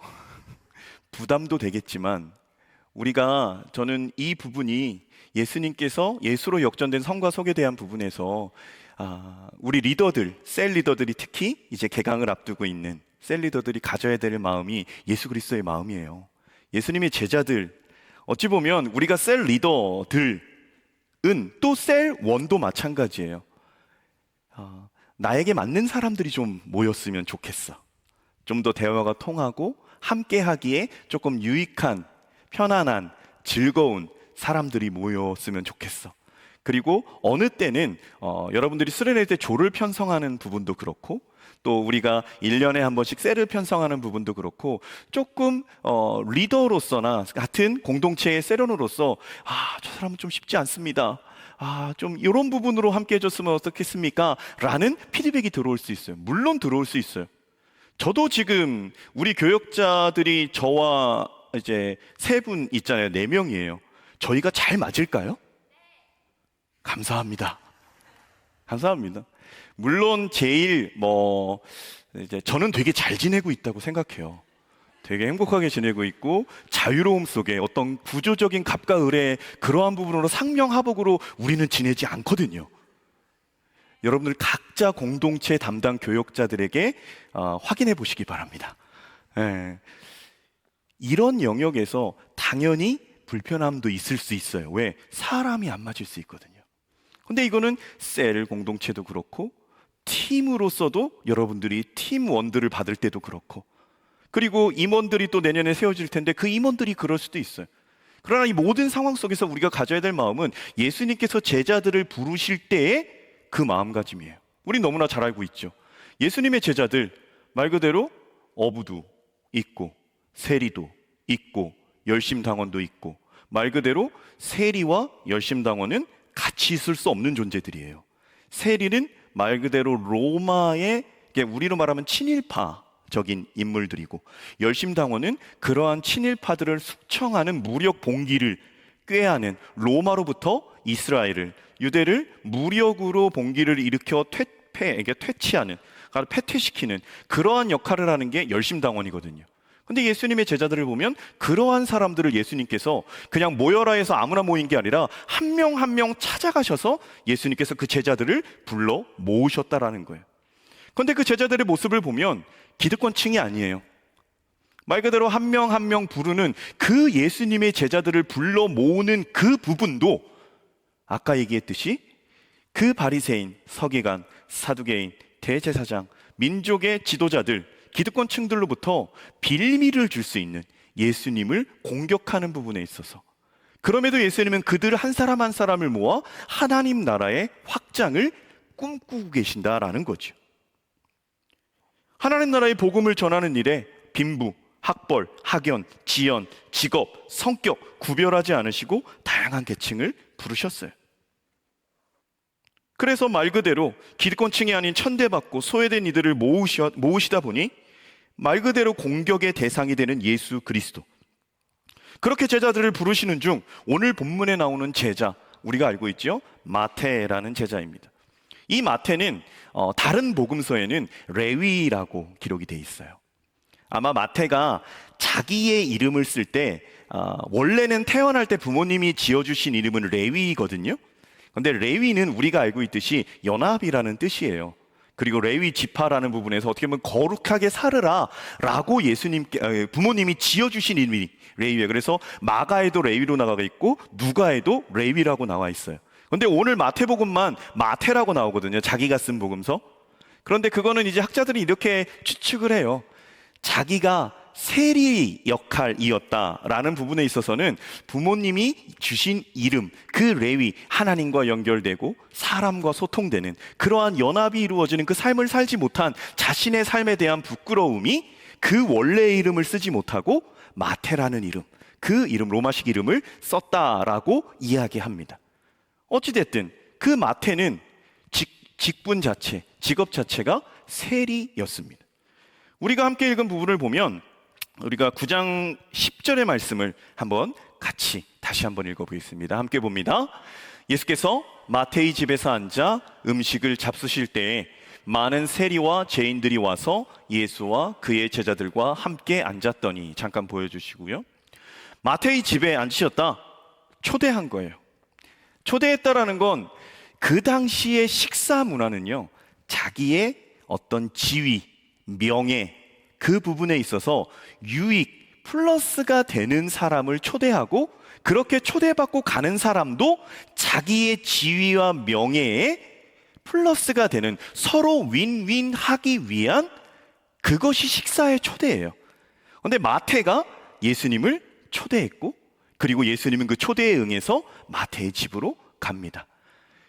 부담도 되겠지만 저는 이 부분이 예수님께서 예수로 역전된 성과 속에 대한 부분에서 우리 리더들, 셀 리더들이 특히 이제 개강을 앞두고 있는 셀 리더들이 가져야 될 마음이 예수 그리스도의 마음이에요. 예수님의 제자들, 어찌 보면 우리가 셀 리더들은 또 셀 원도 마찬가지예요. 나에게 맞는 사람들이 좀 모였으면 좋겠어. 좀 더 대화가 통하고 함께 하기에 조금 유익한, 편안한, 즐거운 사람들이 모였으면 좋겠어. 그리고 어느 때는 여러분들이 수련회 때 조를 편성하는 부분도 그렇고, 또 우리가 1년에 한 번씩 셀을 편성하는 부분도 그렇고, 조금 리더로서나 같은 공동체의 셀원으로서 저 사람은 좀 쉽지 않습니다, 좀 이런 부분으로 함께 해줬으면 어떻겠습니까? 라는 피드백이 들어올 수 있어요. 물론 들어올 수 있어요. 저도 지금 우리 교역자들이 저와 이제 3분 있잖아요. 4명이에요. 저희가 잘 맞을까요? 감사합니다. 감사합니다. 물론 제일 이제 저는 되게 잘 지내고 있다고 생각해요. 되게 행복하게 지내고 있고, 자유로움 속에 어떤 구조적인 갑과 을의 그러한 부분으로 상명하복으로 우리는 지내지 않거든요. 여러분들 각자 공동체 담당 교역자들에게 확인해 보시기 바랍니다. 이런 영역에서 당연히 불편함도 있을 수 있어요. 왜? 사람이 안 맞을 수 있거든요. 근데 이거는 셀 공동체도 그렇고, 팀으로서도 여러분들이 팀원들을 받을 때도 그렇고, 그리고 임원들이 또 내년에 세워질 텐데 그 임원들이 그럴 수도 있어요. 그러나 이 모든 상황 속에서 우리가 가져야 될 마음은 예수님께서 제자들을 부르실 때의 그 마음가짐이에요. 우리 너무나 잘 알고 있죠. 예수님의 제자들, 말 그대로 어부도 있고 세리도 있고 열심당원도 있고, 말 그대로 세리와 열심당원은 같이 있을 수 없는 존재들이에요. 세리는 말 그대로 로마의, 우리로 말하면 친일파적인 인물들이고, 열심당원은 그러한 친일파들을 숙청하는 무력 봉기를 꾀하는, 로마로부터 이스라엘을, 유대를 무력으로 봉기를 일으켜 퇴치하는, 패퇴시키는 그러한 역할을 하는 게 열심당원이거든요. 근데 예수님의 제자들을 보면 그러한 사람들을 예수님께서 그냥 모여라 해서 아무나 모인 게 아니라 한 명 한 명 찾아가셔서 예수님께서 그 제자들을 불러 모으셨다라는 거예요. 그런데 그 제자들의 모습을 보면 기득권층이 아니에요. 말 그대로 한 명 한 명 부르는 그 예수님의 제자들을 불러 모으는 그 부분도 아까 얘기했듯이 그 바리새인, 서기관, 사두개인, 대제사장, 민족의 지도자들, 기득권층들로부터 빌미를 줄 수 있는 예수님을 공격하는 부분에 있어서 그럼에도 예수님은 그들 한 사람 한 사람을 모아 하나님 나라의 확장을 꿈꾸고 계신다라는 거죠. 하나님 나라의 복음을 전하는 일에 빈부, 학벌, 학연, 지연, 직업, 성격 구별하지 않으시고 다양한 계층을 부르셨어요. 그래서 말 그대로 기득권층이 아닌 천대받고 소외된 이들을 모으시다 보니 말 그대로 공격의 대상이 되는 예수 그리스도. 그렇게 제자들을 부르시는 중 오늘 본문에 나오는 제자, 우리가 알고 있죠? 마태라는 제자입니다. 이 마태는 다른 복음서에는 레위라고 기록이 돼 있어요. 아마 마태가 자기의 이름을 쓸 때 원래는 태어날 때 부모님이 지어주신 이름은 레위거든요. 근데 레위는 우리가 알고 있듯이 연합이라는 뜻이에요. 그리고 레위 지파라는 부분에서 어떻게 보면 거룩하게 살으라 라고 부모님이 지어주신 이름이 레위예요. 그래서 마가에도 레위로 나가 있고 누가에도 레위라고 나와 있어요. 근데 오늘 마태복음만 마태라고 나오거든요. 자기가 쓴 복음서. 그런데 그거는 이제 학자들이 이렇게 추측을 해요. 자기가 세리 역할이었다라는 부분에 있어서는 부모님이 주신 이름, 그 레위, 하나님과 연결되고 사람과 소통되는 그러한 연합이 이루어지는 그 삶을 살지 못한 자신의 삶에 대한 부끄러움이 그 원래의 이름을 쓰지 못하고 마태라는 이름, 그 이름, 로마식 이름을 썼다라고 이야기합니다. 어찌됐든 그 마태는 직분 자체, 직업 자체가 세리였습니다. 우리가 함께 읽은 부분을 보면 우리가 9장 10절의 말씀을 한번 같이 다시 한번 읽어보겠습니다. 함께 봅니다. 예수께서 마태의 집에서 앉아 음식을 잡수실 때에 많은 세리와 죄인들이 와서 예수와 그의 제자들과 함께 앉았더니, 잠깐 보여주시고요. 마태의 집에 앉으셨다, 초대한 거예요. 초대했다라는 건 그 당시의 식사 문화는요, 자기의 어떤 지위, 명예, 그 부분에 있어서 유익, 플러스가 되는 사람을 초대하고, 그렇게 초대받고 가는 사람도 자기의 지위와 명예에 플러스가 되는, 서로 윈윈하기 위한 그것이 식사의 초대예요. 그런데 마태가 예수님을 초대했고, 그리고 예수님은 그 초대에 응해서 마태의 집으로 갑니다.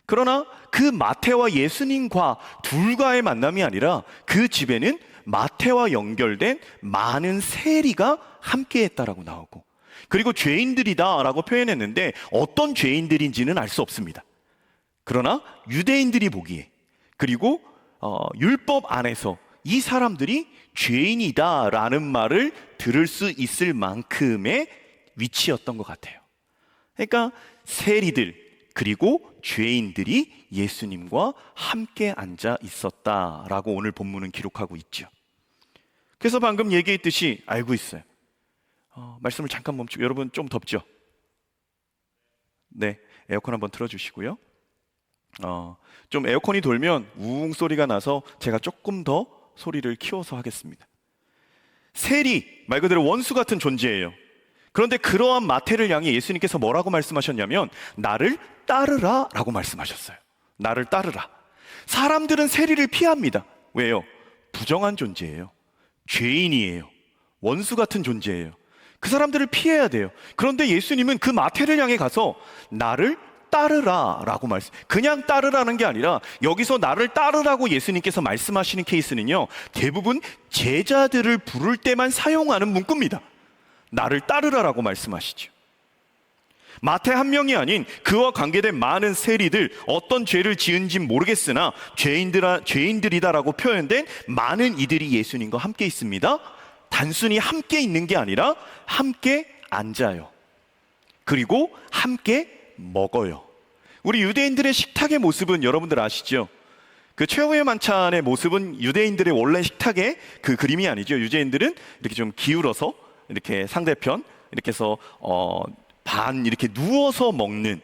그러나 그 마태와 예수님과 둘과의 만남이 아니라 그 집에는 마태와 연결된 많은 세리가 함께했다라고 나오고, 그리고 죄인들이다라고 표현했는데 어떤 죄인들인지는 알 수 없습니다. 그러나 유대인들이 보기에, 그리고 율법 안에서 이 사람들이 죄인이다라는 말을 들을 수 있을 만큼의 위치였던 것 같아요. 그러니까 세리들 그리고 죄인들이 예수님과 함께 앉아 있었다라고 오늘 본문은 기록하고 있죠. 그래서 방금 얘기했듯이 알고 있어요. 말씀을 잠깐 멈추고, 여러분 좀 덥죠? 네, 에어컨 한번 틀어주시고요. 좀 에어컨이 돌면 우웅 소리가 나서 제가 조금 더 소리를 키워서 하겠습니다. 세리, 말 그대로 원수 같은 존재예요. 그런데 그러한 마태를 향해 예수님께서 뭐라고 말씀하셨냐면 나를 따르라 라고 말씀하셨어요. 나를 따르라. 사람들은 세리를 피합니다. 왜요? 부정한 존재예요. 죄인이에요. 원수 같은 존재예요. 그 사람들을 피해야 돼요. 그런데 예수님은 그 마태를 향해 가서 나를 따르라 라고 그냥 따르라는 게 아니라, 여기서 나를 따르라고 예수님께서 말씀하시는 케이스는요, 대부분 제자들을 부를 때만 사용하는 문구입니다. 나를 따르라라고 말씀하시죠. 마태 한 명이 아닌 그와 관계된 많은 세리들, 어떤 죄를 지은진 모르겠으나 죄인들이다라고 표현된 많은 이들이 예수님과 함께 있습니다. 단순히 함께 있는 게 아니라 함께 앉아요. 그리고 함께 먹어요. 우리 유대인들의 식탁의 모습은 여러분들 아시죠? 그 최후의 만찬의 모습은 유대인들의 원래 식탁의 그 그림이 아니죠. 유대인들은 이렇게 좀 기울어서 이렇게 상대편 이렇게 해서 반 이렇게 누워서 먹는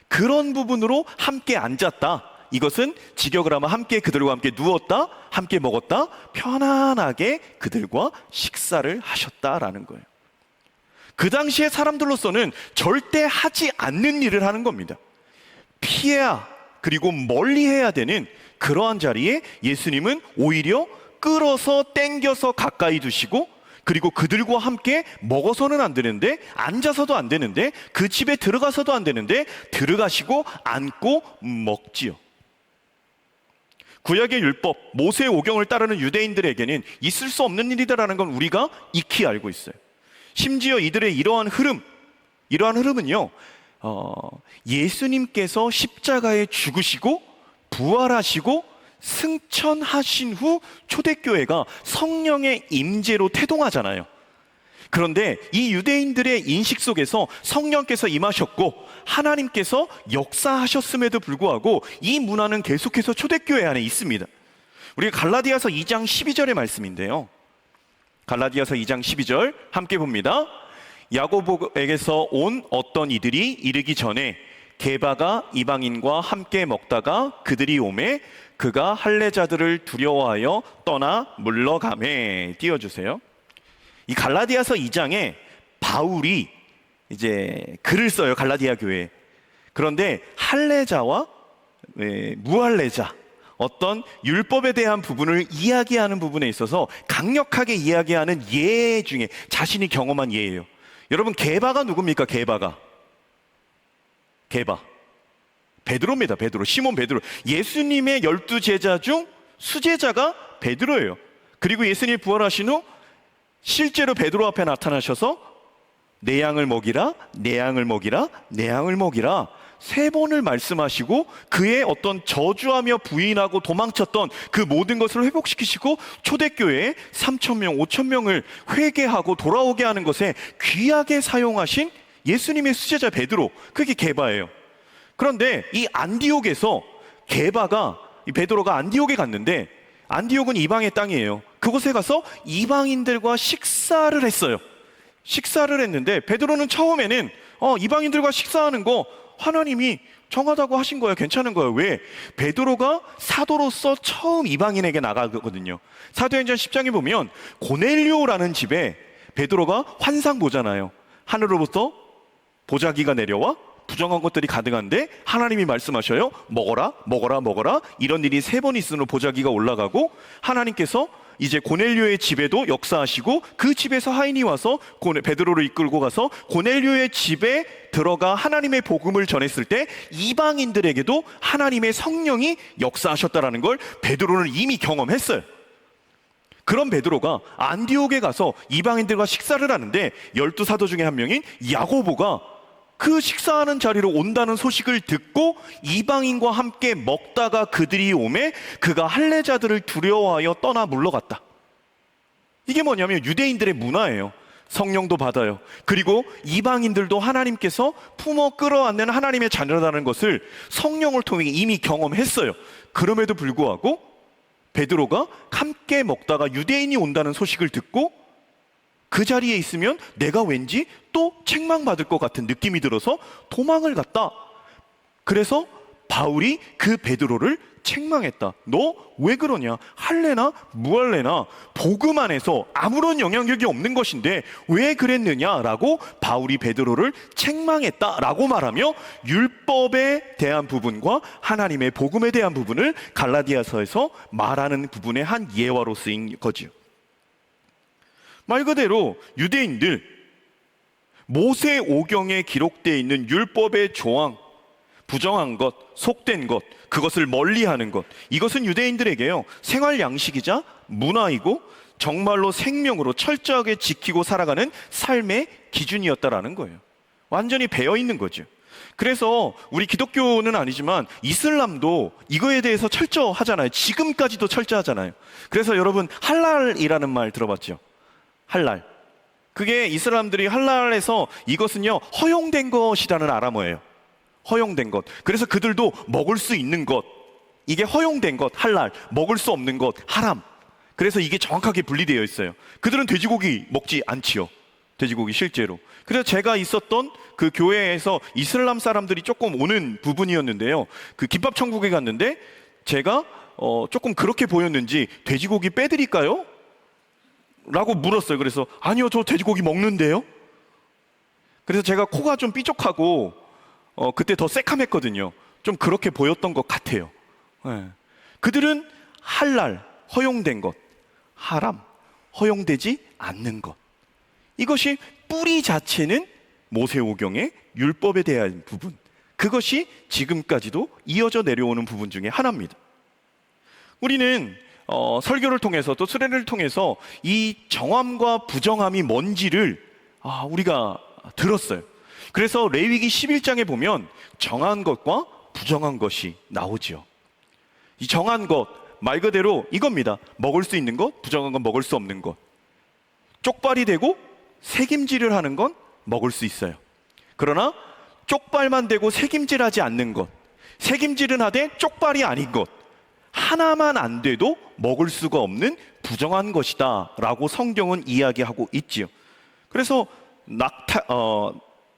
그런 부분으로 함께 앉았다. 이것은 직역을 하면 함께, 그들과 함께 누웠다, 함께 먹었다, 편안하게 그들과 식사를 하셨다라는 거예요. 그 당시의 사람들로서는 절대 하지 않는 일을 하는 겁니다. 피해야, 그리고 멀리해야 되는 그러한 자리에 예수님은 오히려 끌어서 땡겨서 가까이 두시고, 그리고 그들과 함께 먹어서는 안 되는데, 앉아서도 안 되는데, 그 집에 들어가서도 안 되는데 들어가시고 앉고 먹지요. 구약의 율법, 모세의 오경을 따르는 유대인들에게는 있을 수 없는 일이다라는 건 우리가 익히 알고 있어요. 심지어 이들의 이러한 흐름은요, 예수님께서 십자가에 죽으시고 부활하시고 승천하신 후 초대교회가 성령의 임재로 태동하잖아요. 그런데 이 유대인들의 인식 속에서 성령께서 임하셨고 하나님께서 역사하셨음에도 불구하고 이 문화는 계속해서 초대교회 안에 있습니다. 우리가 갈라디아서 2장 12절의 말씀인데요, 갈라디아서 2장 12절 함께 봅니다. 야고보에게서 온 어떤 이들이 이르기 전에 게바가 이방인과 함께 먹다가 그들이 오매 그가 할례자들을 두려워하여 떠나 물러가매. 띄워주세요. 이 갈라디아서 2장에 바울이 이제 글을 써요, 갈라디아 교회에. 그런데 할례자와 무할례자, 어떤 율법에 대한 부분을 이야기하는 부분에 있어서 강력하게 이야기하는 예 중에 자신이 경험한 예예요. 여러분, 게바가 누굽니까? 게바 베드로입니다. 베드로, 시몬 베드로. 예수님의 12제자 중 수제자가 베드로예요. 그리고 예수님이 부활하신 후 실제로 베드로 앞에 나타나셔서 내 양을 먹이라, 내 양을 먹이라, 내 양을 먹이라 3번을 말씀하시고 그의 어떤 저주하며 부인하고 도망쳤던 그 모든 것을 회복시키시고 초대교회에 3,000명, 5,000명을 회개하고 돌아오게 하는 것에 귀하게 사용하신 예수님의 수제자 베드로, 그게 게바예요. 그런데 이 안디옥에서 이 베드로가 안디옥에 갔는데, 안디옥은 이방의 땅이에요. 그곳에 가서 이방인들과 식사를 했어요. 식사를 했는데 베드로는 처음에는 이방인들과 식사하는 거 하나님이 정하다고 하신 거예요. 괜찮은 거예요. 왜? 베드로가 사도로서 처음 이방인에게 나가거든요. 사도행전 10장에 보면 고넬료라는 집에 베드로가 환상 보잖아요. 하늘로부터 보자기가 내려와 부정한 것들이 가득한데 하나님이 말씀하셔요. 먹어라, 먹어라, 먹어라. 이런 일이 3번 있으므로 보자기가 올라가고, 하나님께서 이제 고넬료의 집에도 역사하시고 그 집에서 하인이 와서 베드로를 이끌고 가서 고넬료의 집에 들어가 하나님의 복음을 전했을 때 이방인들에게도 하나님의 성령이 역사하셨다라는 걸 베드로는 이미 경험했어요. 그런 베드로가 안디옥에 가서 이방인들과 식사를 하는데 12사도 중에 한 명인 야고보가 그 식사하는 자리로 온다는 소식을 듣고 이방인과 함께 먹다가 그들이 오매 그가 할례자들을 두려워하여 떠나 물러갔다. 이게 뭐냐면 유대인들의 문화예요. 성령도 받아요. 그리고 이방인들도 하나님께서 품어 끌어안는 하나님의 자녀라는 것을 성령을 통해 이미 경험했어요. 그럼에도 불구하고 베드로가 함께 먹다가 유대인이 온다는 소식을 듣고 그 자리에 있으면 내가 왠지 또 책망받을 것 같은 느낌이 들어서 도망을 갔다. 그래서 바울이 그 베드로를 책망했다. 너 왜 그러냐? 할례나 무할례나 복음 안에서 아무런 영향력이 없는 것인데 왜 그랬느냐라고 바울이 베드로를 책망했다라고 말하며 율법에 대한 부분과 하나님의 복음에 대한 부분을 갈라디아서에서 말하는 부분의 한 예화로 쓰인 거지요. 말 그대로 유대인들, 모세 오경에 기록되어 있는 율법의 조항, 부정한 것, 속된 것, 그것을 멀리하는 것, 이것은 유대인들에게요 생활 양식이자 문화이고 정말로 생명으로 철저하게 지키고 살아가는 삶의 기준이었다라는 거예요. 완전히 배어 있는 거죠. 그래서 우리 기독교는 아니지만 이슬람도 이거에 대해서 철저하잖아요. 지금까지도 철저하잖아요. 그래서 여러분 할랄이라는 말 들어봤죠? 할랄. 그게 이슬람들이 할랄에서 이것은요 허용된 것이라는 아람어예요. 허용된 것. 그래서 그들도 먹을 수 있는 것, 이게 허용된 것 할랄, 먹을 수 없는 것 하람. 그래서 이게 정확하게 분리되어 있어요. 그들은 돼지고기 먹지 않지요. 돼지고기 실제로. 그래서 제가 있었던 그 교회에서 이슬람 사람들이 조금 오는 부분이었는데요, 그 김밥 천국에 갔는데 제가 조금 그렇게 보였는지 돼지고기 빼드릴까요? 라고 물었어요. 그래서 아니요, 저 돼지고기 먹는데요. 그래서 제가 코가 좀 삐죽하고 그때 더 새카맸거든요. 좀 그렇게 보였던 것 같아요. 네. 그들은 할랄, 허용된 것, 하람, 허용되지 않는 것. 이것이 뿌리 자체는 모세오경의 율법에 대한 부분, 그것이 지금까지도 이어져 내려오는 부분 중에 하나입니다. 우리는 설교를 통해서 또 수련을 통해서 이 정함과 부정함이 뭔지를 우리가 들었어요. 그래서 레위기 11장에 보면 정한 것과 부정한 것이 나오죠. 이 정한 것, 말 그대로 이겁니다. 먹을 수 있는 것, 부정한 건 먹을 수 없는 것. 쪽발이 되고 새김질을 하는 건 먹을 수 있어요. 그러나 쪽발만 되고 새김질하지 않는 것, 새김질은 하되 쪽발이 아닌 것, 하나만 안 돼도 먹을 수가 없는 부정한 것이다 라고 성경은 이야기하고 있지요. 그래서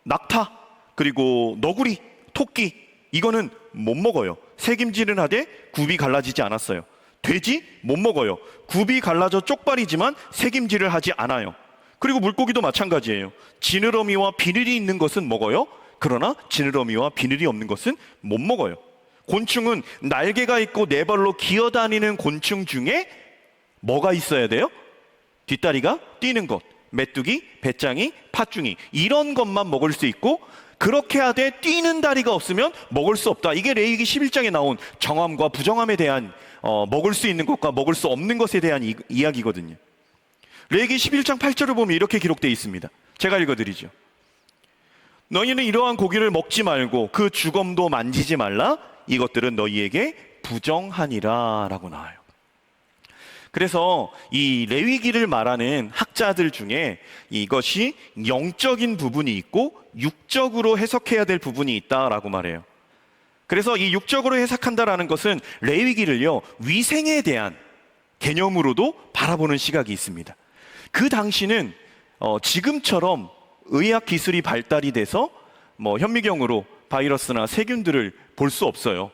낙타 그리고 너구리, 토끼, 이거는 못 먹어요. 새김질은 하되 굽이 갈라지지 않았어요. 돼지 못 먹어요. 굽이 갈라져 쪽발이지만 새김질을 하지 않아요. 그리고 물고기도 마찬가지예요. 지느러미와 비늘이 있는 것은 먹어요. 그러나 지느러미와 비늘이 없는 것은 못 먹어요. 곤충은 날개가 있고 네 발로 기어다니는 곤충 중에 뭐가 있어야 돼요? 뒷다리가 뛰는 것, 메뚜기, 배짱이, 팥중이, 이런 것만 먹을 수 있고, 그렇게 하되 뛰는 다리가 없으면 먹을 수 없다. 이게 레위기 11장에 나온 정함과 부정함에 대한 먹을 수 있는 것과 먹을 수 없는 것에 대한 이야기거든요. 레위기 11장 8절을 보면 이렇게 기록되어 있습니다. 제가 읽어드리죠. 너희는 이러한 고기를 먹지 말고 그 주검도 만지지 말라. 이것들은 너희에게 부정하니라 라고 나와요. 그래서 이 레위기를 말하는 학자들 중에 이것이 영적인 부분이 있고 육적으로 해석해야 될 부분이 있다라고 말해요. 그래서 이 육적으로 해석한다라는 것은 레위기를요, 위생에 대한 개념으로도 바라보는 시각이 있습니다. 그 당시는 지금처럼 의학 기술이 발달이 돼서 현미경으로 바이러스나 세균들을 볼 수 없어요.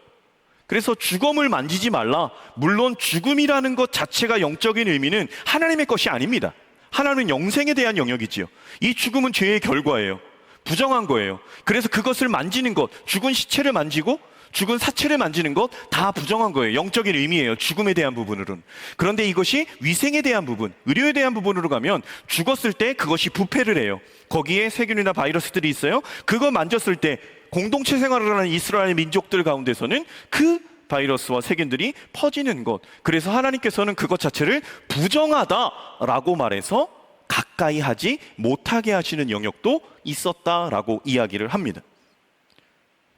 그래서 죽음을 만지지 말라. 물론 죽음이라는 것 자체가 영적인 의미는 하나님의 것이 아닙니다. 하나님은 영생에 대한 영역이지요. 이 죽음은 죄의 결과예요. 부정한 거예요. 그래서 그것을 만지는 것, 죽은 시체를 만지고 죽은 사체를 만지는 것 다 부정한 거예요. 영적인 의미예요. 죽음에 대한 부분으로는. 그런데 이것이 위생에 대한 부분, 의료에 대한 부분으로 가면 죽었을 때 그것이 부패를 해요. 거기에 세균이나 바이러스들이 있어요. 그거 만졌을 때 공동체 생활을 하는 이스라엘 민족들 가운데서는 그 바이러스와 세균들이 퍼지는 것, 그래서 하나님께서는 그것 자체를 부정하다라고 말해서 가까이 하지 못하게 하시는 영역도 있었다라고 이야기를 합니다.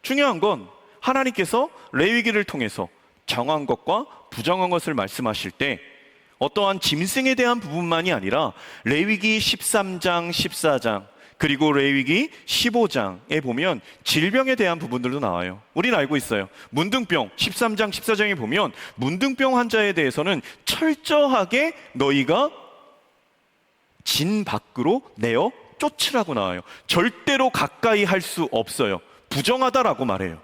중요한 건 하나님께서 레위기를 통해서 정한 것과 부정한 것을 말씀하실 때 어떠한 짐승에 대한 부분만이 아니라 레위기 13장, 14장 그리고 레위기 15장에 보면 질병에 대한 부분들도 나와요. 우리는 알고 있어요. 문둥병 13장, 14장에 보면 문둥병 환자에 대해서는 철저하게 너희가 진 밖으로 내어 쫓으라고 나와요. 절대로 가까이 할 수 없어요. 부정하다라고 말해요.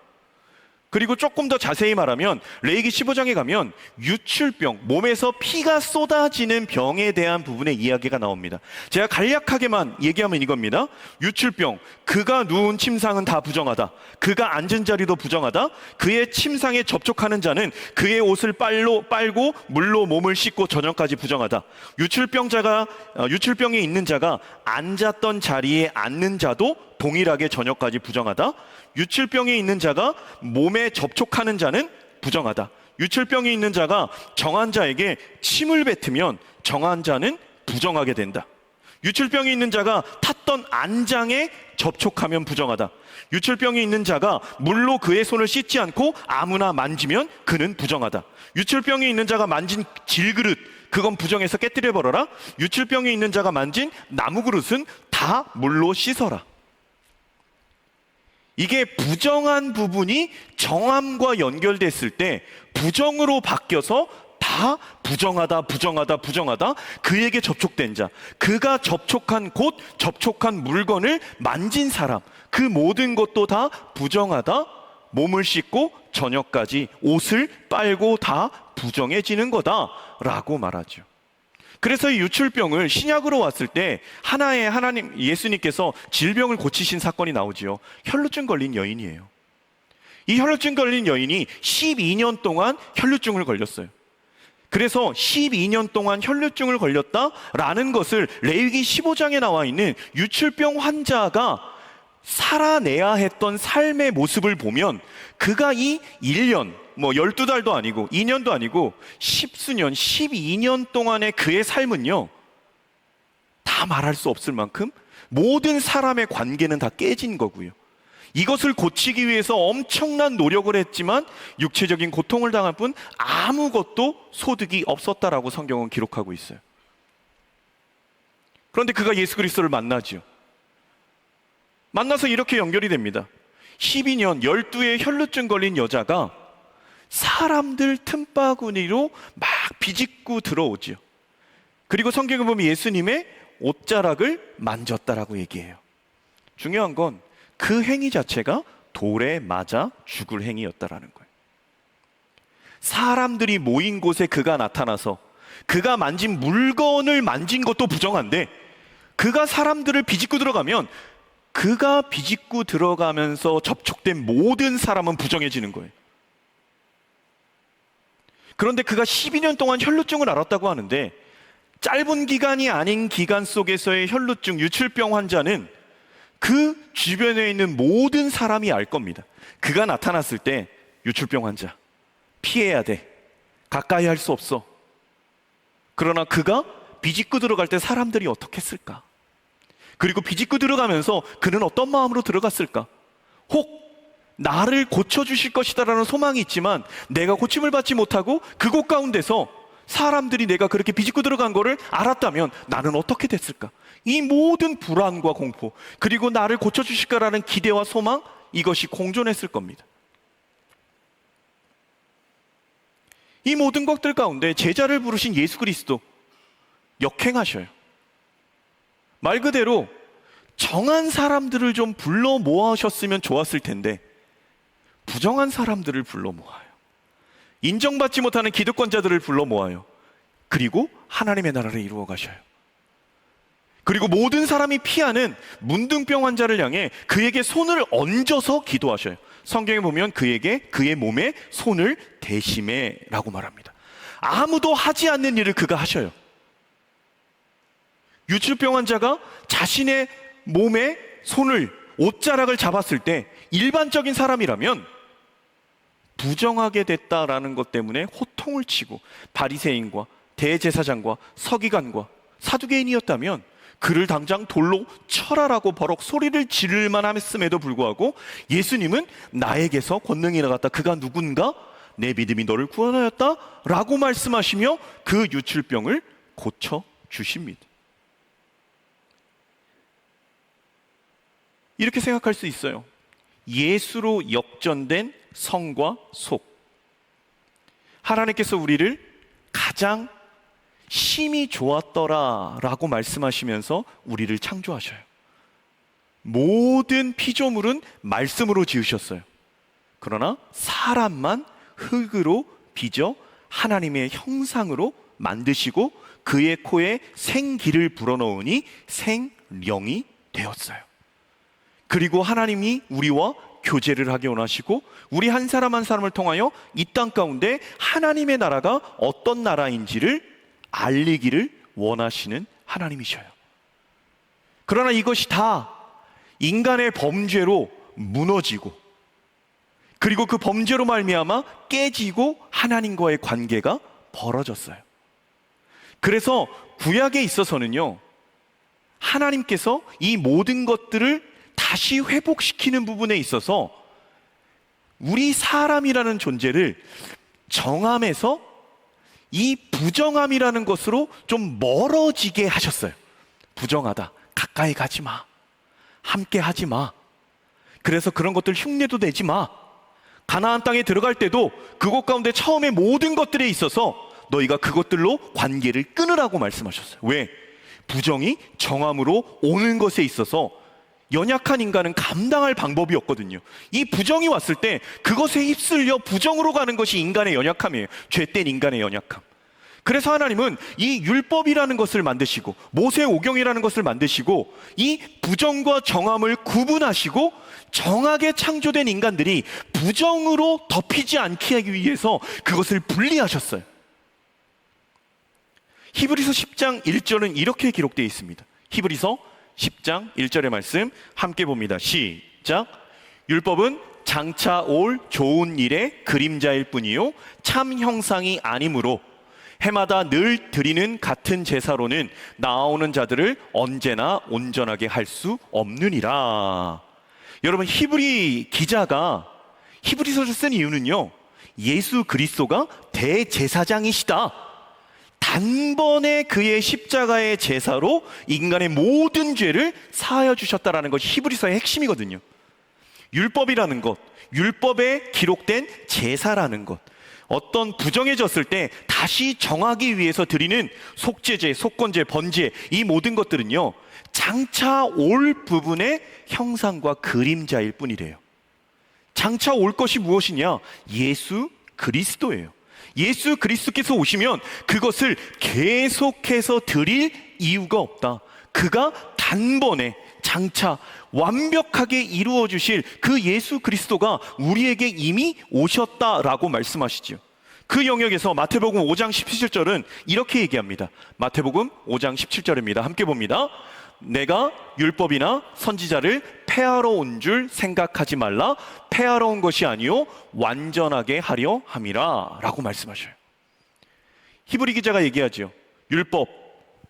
그리고 조금 더 자세히 말하면 레위기 15장에 가면 유출병, 몸에서 피가 쏟아지는 병에 대한 부분의 이야기가 나옵니다. 제가 간략하게만 얘기하면 이겁니다. 유출병, 그가 누운 침상은 다 부정하다. 그가 앉은 자리도 부정하다. 그의 침상에 접촉하는 자는 그의 옷을 빨고 물로 몸을 씻고 저녁까지 부정하다. 유출병이 있는 자가 앉았던 자리에 앉는 자도 동일하게 저녁까지 부정하다. 유출병이 있는 자가 몸에 접촉하는 자는 부정하다. 유출병이 있는 자가 정한 자에게 침을 뱉으면 정한 자는 부정하게 된다. 유출병이 있는 자가 탔던 안장에 접촉하면 부정하다. 유출병이 있는 자가 물로 그의 손을 씻지 않고 아무나 만지면 그는 부정하다. 유출병이 있는 자가 만진 질그릇, 그건 부정해서 깨뜨려 버려라. 유출병이 있는 자가 만진 나무 그릇은 다 물로 씻어라. 이게 부정한 부분이 정함과 연결됐을 때 부정으로 바뀌어서 다 부정하다 그에게 접촉된 자, 그가 접촉한 곳, 접촉한 물건을 만진 사람, 그 모든 것도 다 부정하다. 몸을 씻고 저녁까지 옷을 빨고 다 부정해지는 거다라고 말하죠. 그래서 이 유출병을 신약으로 왔을 때 하나의 하나님 예수님께서 질병을 고치신 사건이 나오지요. 혈루증 걸린 여인이에요. 이 혈루증 걸린 여인이 12년 동안 혈루증을 걸렸어요. 그래서 12년 동안 혈루증을 걸렸다라는 것을 레위기 15장에 나와 있는 유출병 환자가 살아내야 했던 삶의 모습을 보면 그가 이 1년, 12달도 아니고 2년도 아니고 10수년, 12년 동안의 그의 삶은요, 다 말할 수 없을 만큼 모든 사람의 관계는 다 깨진 거고요. 이것을 고치기 위해서 엄청난 노력을 했지만 육체적인 고통을 당할 뿐 아무것도 소득이 없었다라고 성경은 기록하고 있어요. 그런데 그가 예수 그리스도를 만나죠. 만나서 이렇게 연결이 됩니다. 12년 12의 혈루증 걸린 여자가 사람들 틈바구니로 막 비집고 들어오죠. 그리고 성경에 보면 예수님의 옷자락을 만졌다라고 얘기해요. 중요한 건 그 행위 자체가 돌에 맞아 죽을 행위였다라는 거예요. 사람들이 모인 곳에 그가 나타나서 그가 만진 물건을 만진 것도 부정한데, 그가 사람들을 비집고 들어가면 그가 비집고 들어가면서 접촉된 모든 사람은 부정해지는 거예요. 그런데 그가 12년 동안 혈루증을 앓았다고 하는데, 짧은 기간이 아닌 기간 속에서의 혈루증, 유출병 환자는 그 주변에 있는 모든 사람이 알 겁니다. 그가 나타났을 때 유출병 환자, 피해야 돼. 가까이 할 수 없어. 그러나 그가 비집고 들어갈 때 사람들이 어떻게 했을까? 그리고 비집고 들어가면서 그는 어떤 마음으로 들어갔을까? 혹 나를 고쳐주실 것이다라는 소망이 있지만 내가 고침을 받지 못하고 그곳 가운데서 사람들이 내가 그렇게 비집고 들어간 거를 알았다면 나는 어떻게 됐을까? 이 모든 불안과 공포, 그리고 나를 고쳐주실 거라는 기대와 소망, 이것이 공존했을 겁니다. 이 모든 것들 가운데 제자를 부르신 예수 그리스도 역행하셔요. 말 그대로 정한 사람들을 좀 불러 모아셨으면 좋았을 텐데 부정한 사람들을 불러 모아요. 인정받지 못하는 기득권자들을 불러 모아요. 그리고 하나님의 나라를 이루어 가셔요. 그리고 모든 사람이 피하는 문둥병 환자를 향해 그에게 손을 얹어서 기도하셔요. 성경에 보면 그에게 그의 몸에 손을 대심해라고 말합니다. 아무도 하지 않는 일을 그가 하셔요. 유출병 환자가 자신의 몸에 손을, 옷자락을 잡았을 때 일반적인 사람이라면 부정하게 됐다라는 것 때문에 호통을 치고 바리새인과 대제사장과 서기관과 사두개인이었다면 그를 당장 돌로 쳐라라고 버럭 소리를 지를 만했음에도 불구하고 예수님은 나에게서 권능이 나갔다. 그가 누군가? 내 믿음이 너를 구원하였다 라고 말씀하시며 그 유출병을 고쳐주십니다. 이렇게 생각할 수 있어요. 예수로 역전된 성과 속. 하나님께서 우리를 가장 심히 좋았더라 라고 말씀하시면서 우리를 창조하셔요. 모든 피조물은 말씀으로 지으셨어요. 그러나 사람만 흙으로 빚어 하나님의 형상으로 만드시고 그의 코에 생기를 불어넣으니 생령이 되었어요. 그리고 하나님이 우리와 교제를 하기 원하시고 우리 한 사람 한 사람을 통하여 이 땅 가운데 하나님의 나라가 어떤 나라인지를 알리기를 원하시는 하나님이셔요. 그러나 이것이 다 인간의 범죄로 무너지고 그리고 그 범죄로 말미암아 깨지고 하나님과의 관계가 벌어졌어요. 그래서 구약에 있어서는요, 하나님께서 이 모든 것들을 다시 회복시키는 부분에 있어서 우리 사람이라는 존재를 정함에서 이 부정함이라는 것으로 좀 멀어지게 하셨어요. 부정하다, 가까이 가지 마, 함께 하지 마, 그래서 그런 것들 흉내도 내지 마. 가나안 땅에 들어갈 때도 그곳 가운데 처음에 모든 것들에 있어서 너희가 그것들로 관계를 끊으라고 말씀하셨어요. 왜? 부정이 정함으로 오는 것에 있어서 연약한 인간은 감당할 방법이 없거든요. 이 부정이 왔을 때 그것에 휩쓸려 부정으로 가는 것이 인간의 연약함이에요. 죄된 인간의 연약함. 그래서 하나님은 이 율법이라는 것을 만드시고 모세오경이라는 것을 만드시고 이 부정과 정함을 구분하시고 정하게 창조된 인간들이 부정으로 덮이지 않게 하기 위해서 그것을 분리하셨어요. 히브리서 10장 1절은 이렇게 기록되어 있습니다. 히브리서 10장 1절의 말씀 함께 봅니다. 시작. 율법은 장차 올 좋은 일의 그림자일 뿐이요 참 형상이 아니므로 해마다 늘 드리는 같은 제사로는 나아오는 자들을 언제나 온전하게 할 수 없느니라. 여러분, 히브리 기자가 히브리서를 쓴 이유는요, 예수 그리스도가 대제사장이시다, 단번에 그의 십자가의 제사로 인간의 모든 죄를 사하여 주셨다라는 것이 히브리서의 핵심이거든요. 율법이라는 것, 율법에 기록된 제사라는 것, 어떤 부정해졌을 때 다시 정하기 위해서 드리는 속죄제, 속건제, 번제, 이 모든 것들은요, 장차 올 부분의 형상과 그림자일 뿐이래요. 장차 올 것이 무엇이냐? 예수 그리스도예요. 예수 그리스도께서 오시면 그것을 계속해서 드릴 이유가 없다. 그가 단번에 장차 완벽하게 이루어 주실 그 예수 그리스도가 우리에게 이미 오셨다라고 말씀하시죠. 그 영역에서 마태복음 5장 17절은 이렇게 얘기합니다. 마태복음 5장 17절입니다. 함께 봅니다. 내가 율법이나 선지자를 폐하러 온 줄 생각하지 말라. 폐하러 온 것이 아니요 완전하게 하려 함이라 라고 말씀하셔요. 히브리 기자가 얘기하죠. 율법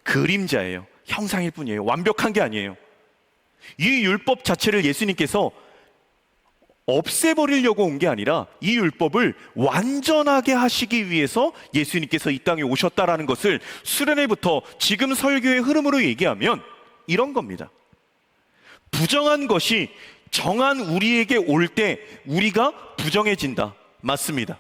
그림자예요. 형상일 뿐이에요. 완벽한 게 아니에요. 이 율법 자체를 예수님께서 없애버리려고 온 게 아니라 이 율법을 완전하게 하시기 위해서 예수님께서 이 땅에 오셨다라는 것을 수련회부터 지금 설교의 흐름으로 얘기하면 이런 겁니다. 부정한 것이 정한 우리에게 올 때 우리가 부정해진다. 맞습니다.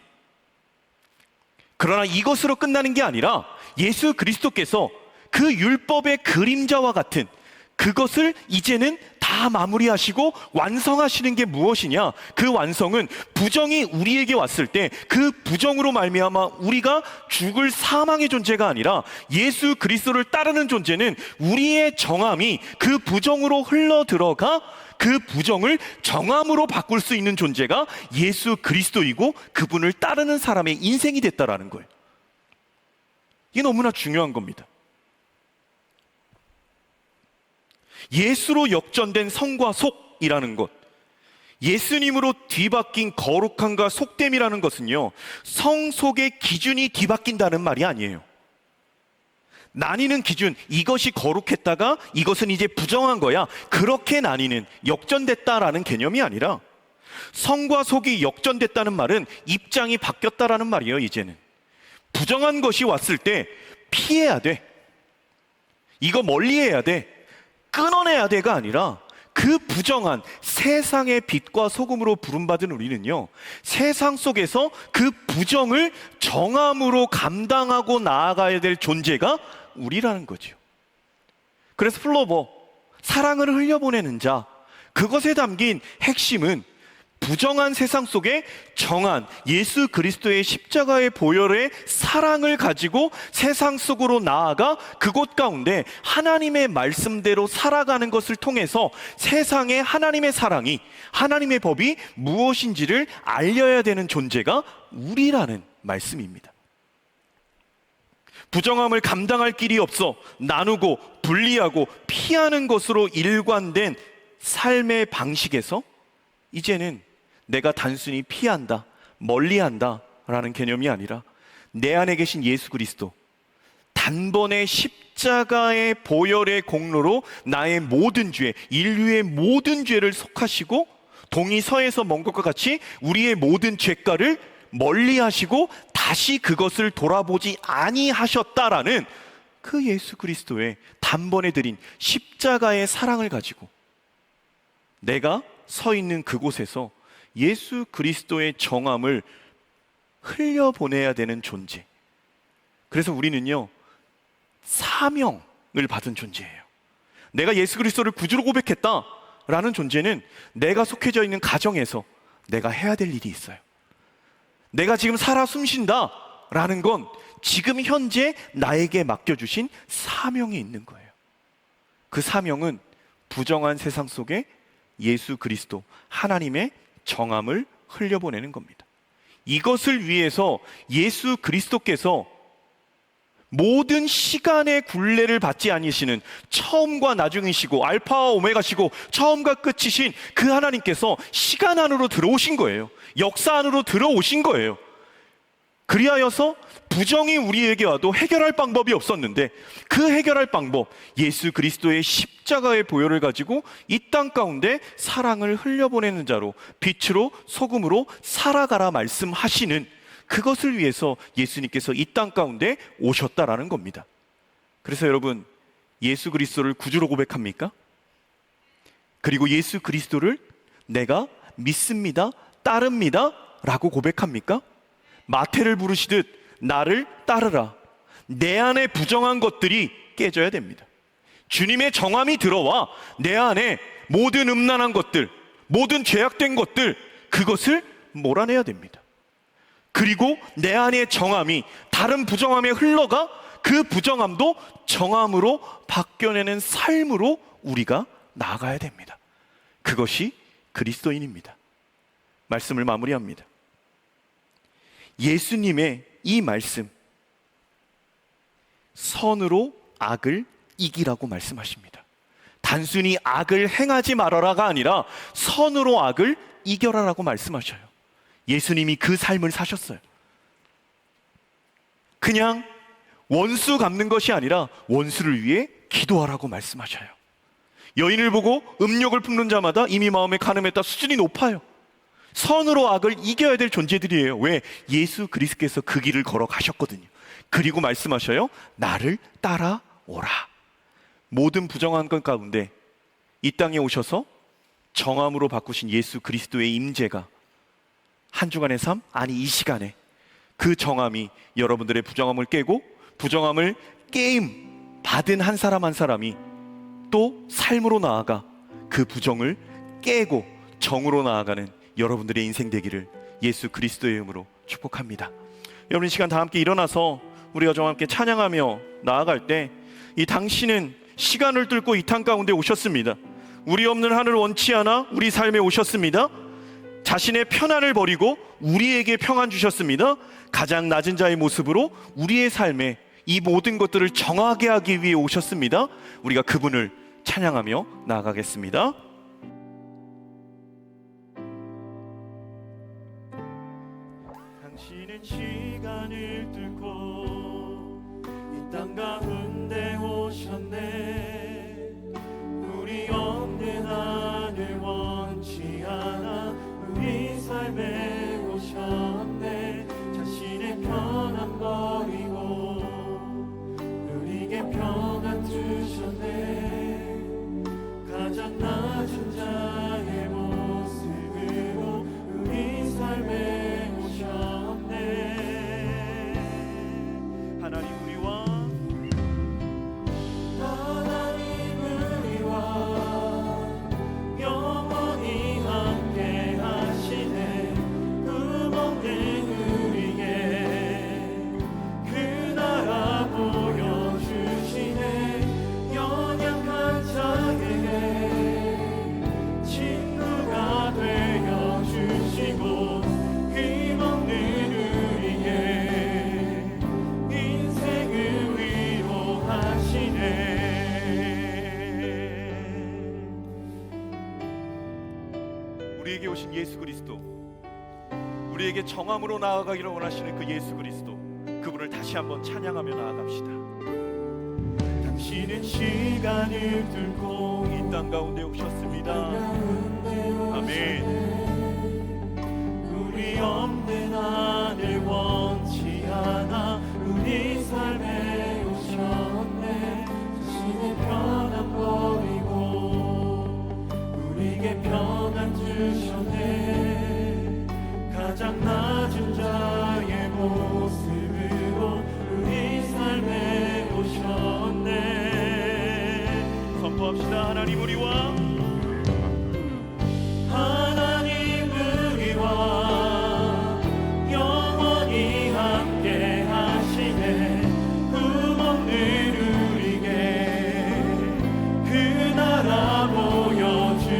그러나 이것으로 끝나는 게 아니라 예수 그리스도께서 그 율법의 그림자와 같은 그것을 이제는 다 마무리하시고 완성하시는 게 무엇이냐? 그 완성은 부정이 우리에게 왔을 때 그 부정으로 말미암아 우리가 죽을 사망의 존재가 아니라 예수 그리스도를 따르는 존재는 우리의 정함이 그 부정으로 흘러 들어가 그 부정을 정함으로 바꿀 수 있는 존재가 예수 그리스도이고 그분을 따르는 사람의 인생이 됐다라는 거예요. 이게 너무나 중요한 겁니다. 예수로 역전된 성과 속이라는 것, 예수님으로 뒤바뀐 거룩함과 속됨이라는 것은요, 성 속의 기준이 뒤바뀐다는 말이 아니에요. 나뉘는 기준, 이것이 거룩했다가 이것은 이제 부정한 거야, 그렇게 나뉘는, 역전됐다라는 개념이 아니라 성과 속이 역전됐다는 말은 입장이 바뀌었다라는 말이에요. 이제는 부정한 것이 왔을 때 피해야 돼, 이거 멀리해야 돼, 끊어내야 돼가 아니라 그 부정한 세상의 빛과 소금으로 부름받은 우리는요, 세상 속에서 그 부정을 정함으로 감당하고 나아가야 될 존재가 우리라는 거죠. 그래서 플로버, 사랑을 흘려보내는 자, 그것에 담긴 핵심은 부정한 세상 속에 정한 예수 그리스도의 십자가의 보혈의 사랑을 가지고 세상 속으로 나아가 그곳 가운데 하나님의 말씀대로 살아가는 것을 통해서 세상에 하나님의 사랑이, 하나님의 법이 무엇인지를 알려야 되는 존재가 우리라는 말씀입니다. 부정함을 감당할 길이 없어 나누고 분리하고 피하는 것으로 일관된 삶의 방식에서 이제는 내가 단순히 피한다, 멀리한다 라는 개념이 아니라 내 안에 계신 예수 그리스도, 단번에 십자가의 보혈의 공로로 나의 모든 죄, 인류의 모든 죄를 속하시고 동이 서에서 먼 것과 같이 우리의 모든 죄가를 멀리하시고 다시 그것을 돌아보지 아니하셨다라는 그 예수 그리스도의 단번에 드린 십자가의 사랑을 가지고 내가 서 있는 그곳에서 예수 그리스도의 정함을 흘려보내야 되는 존재. 그래서 우리는요, 사명을 받은 존재예요. 내가 예수 그리스도를 구주로 고백했다라는 존재는 내가 속해져 있는 가정에서 내가 해야 될 일이 있어요. 내가 지금 살아 숨쉰다라는 건 지금 현재 나에게 맡겨주신 사명이 있는 거예요. 그 사명은 부정한 세상 속에 예수 그리스도, 하나님의 정함을 흘려보내는 겁니다. 이것을 위해서 예수 그리스도께서 모든 시간의 굴레를 받지 아니시는 처음과 나중이시고 알파와 오메가시고 처음과 끝이신 그 하나님께서 시간 안으로 들어오신 거예요. 역사 안으로 들어오신 거예요. 그리하여서 부정이 우리에게 와도 해결할 방법이 없었는데 그 해결할 방법, 예수 그리스도의 십자가의 보혈을 가지고 이 땅 가운데 사랑을 흘려보내는 자로, 빛으로 소금으로 살아가라 말씀하시는, 그것을 위해서 예수님께서 이 땅 가운데 오셨다라는 겁니다. 그래서 여러분, 예수 그리스도를 구주로 고백합니까? 그리고 예수 그리스도를 내가 믿습니다, 따릅니다 라고 고백합니까? 마태를 부르시듯 나를 따르라. 내 안에 부정한 것들이 깨져야 됩니다. 주님의 정함이 들어와 내 안에 모든 음란한 것들, 모든 죄악된 것들, 그것을 몰아내야 됩니다. 그리고 내 안의 정함이 다른 부정함에 흘러가 그 부정함도 정함으로 바뀌어내는 삶으로 우리가 나아가야 됩니다. 그것이 그리스도인입니다. 말씀을 마무리합니다. 예수님의 이 말씀, 선으로 악을 이기라고 말씀하십니다. 단순히 악을 행하지 말아라가 아니라 선으로 악을 이겨라라고 말씀하셔요. 예수님이 그 삶을 사셨어요. 그냥 원수 갚는 것이 아니라 원수를 위해 기도하라고 말씀하셔요. 여인을 보고 음욕을 품는 자마다 이미 마음에 간음했다, 수준이 높아요. 선으로 악을 이겨야 될 존재들이에요. 왜? 예수 그리스도께서 그 길을 걸어가셨거든요. 그리고 말씀하셔요. 나를 따라오라. 모든 부정한 것 가운데 이 땅에 오셔서 정함으로 바꾸신 예수 그리스도의 임재가 한 주간의 삶, 아니 이 시간에 그 정함이 여러분들의 부정함을 깨고, 부정함을 깨임 받은 한 사람 한 사람이 또 삶으로 나아가 그 부정을 깨고 정으로 나아가는 여러분들의 인생 되기를 예수 그리스도의 이름으로 축복합니다. 여러분, 이 시간 다 함께 일어나서 우리가 좀 함께 찬양하며 나아갈 때, 이 당신은 시간을 뚫고 이 땅 가운데 오셨습니다. 우리 없는 하늘 원치 않아 우리 삶에 오셨습니다. 자신의 편안을 버리고 우리에게 평안 주셨습니다. 가장 낮은 자의 모습으로 우리의 삶에 이 모든 것들을 정하게 하기 위해 오셨습니다. 우리가 그분을 찬양하며 나아가겠습니다. 당신은 시간을 뚫고 이 땅 가운데 오셨네. 우리 없는 하늘 원치 않아 우리 삶에 오셨네. 자신의 편안 버리고 우리에게 평안 주셨네. 가장 낮은 자의 모습으로 우리 삶에 오셨네. 하나님 우리와 영원히 함께 하시네. 꿈없는 우리에게 그 나라 보여주시네. 연약한 자에게 친구가 되어주시고, 힘없는 우리의 인생을 위로하시네. 우리에게 오신 예수 그리스도, 우리에게 정함으로 나아가기를 원하시는 그 예수 그리스도, 그분을 다시 한번 찬양하며 나아갑시다. 당신은 시간을 뚫고 이 땅 가운데 오셨습니다. 아멘. 우리 없는 하늘 원치 않아 우리 삶에 오셨네. 자신의 편안 버리고 우리에게 평안 주셨네. 가장 낮은 자의 모습으로 우리 삶에 오셨네. 선포합시다. 하나님 우리와 영원히 함께 하시네. 꿈없는 우리에게 그 나라 보여주시네.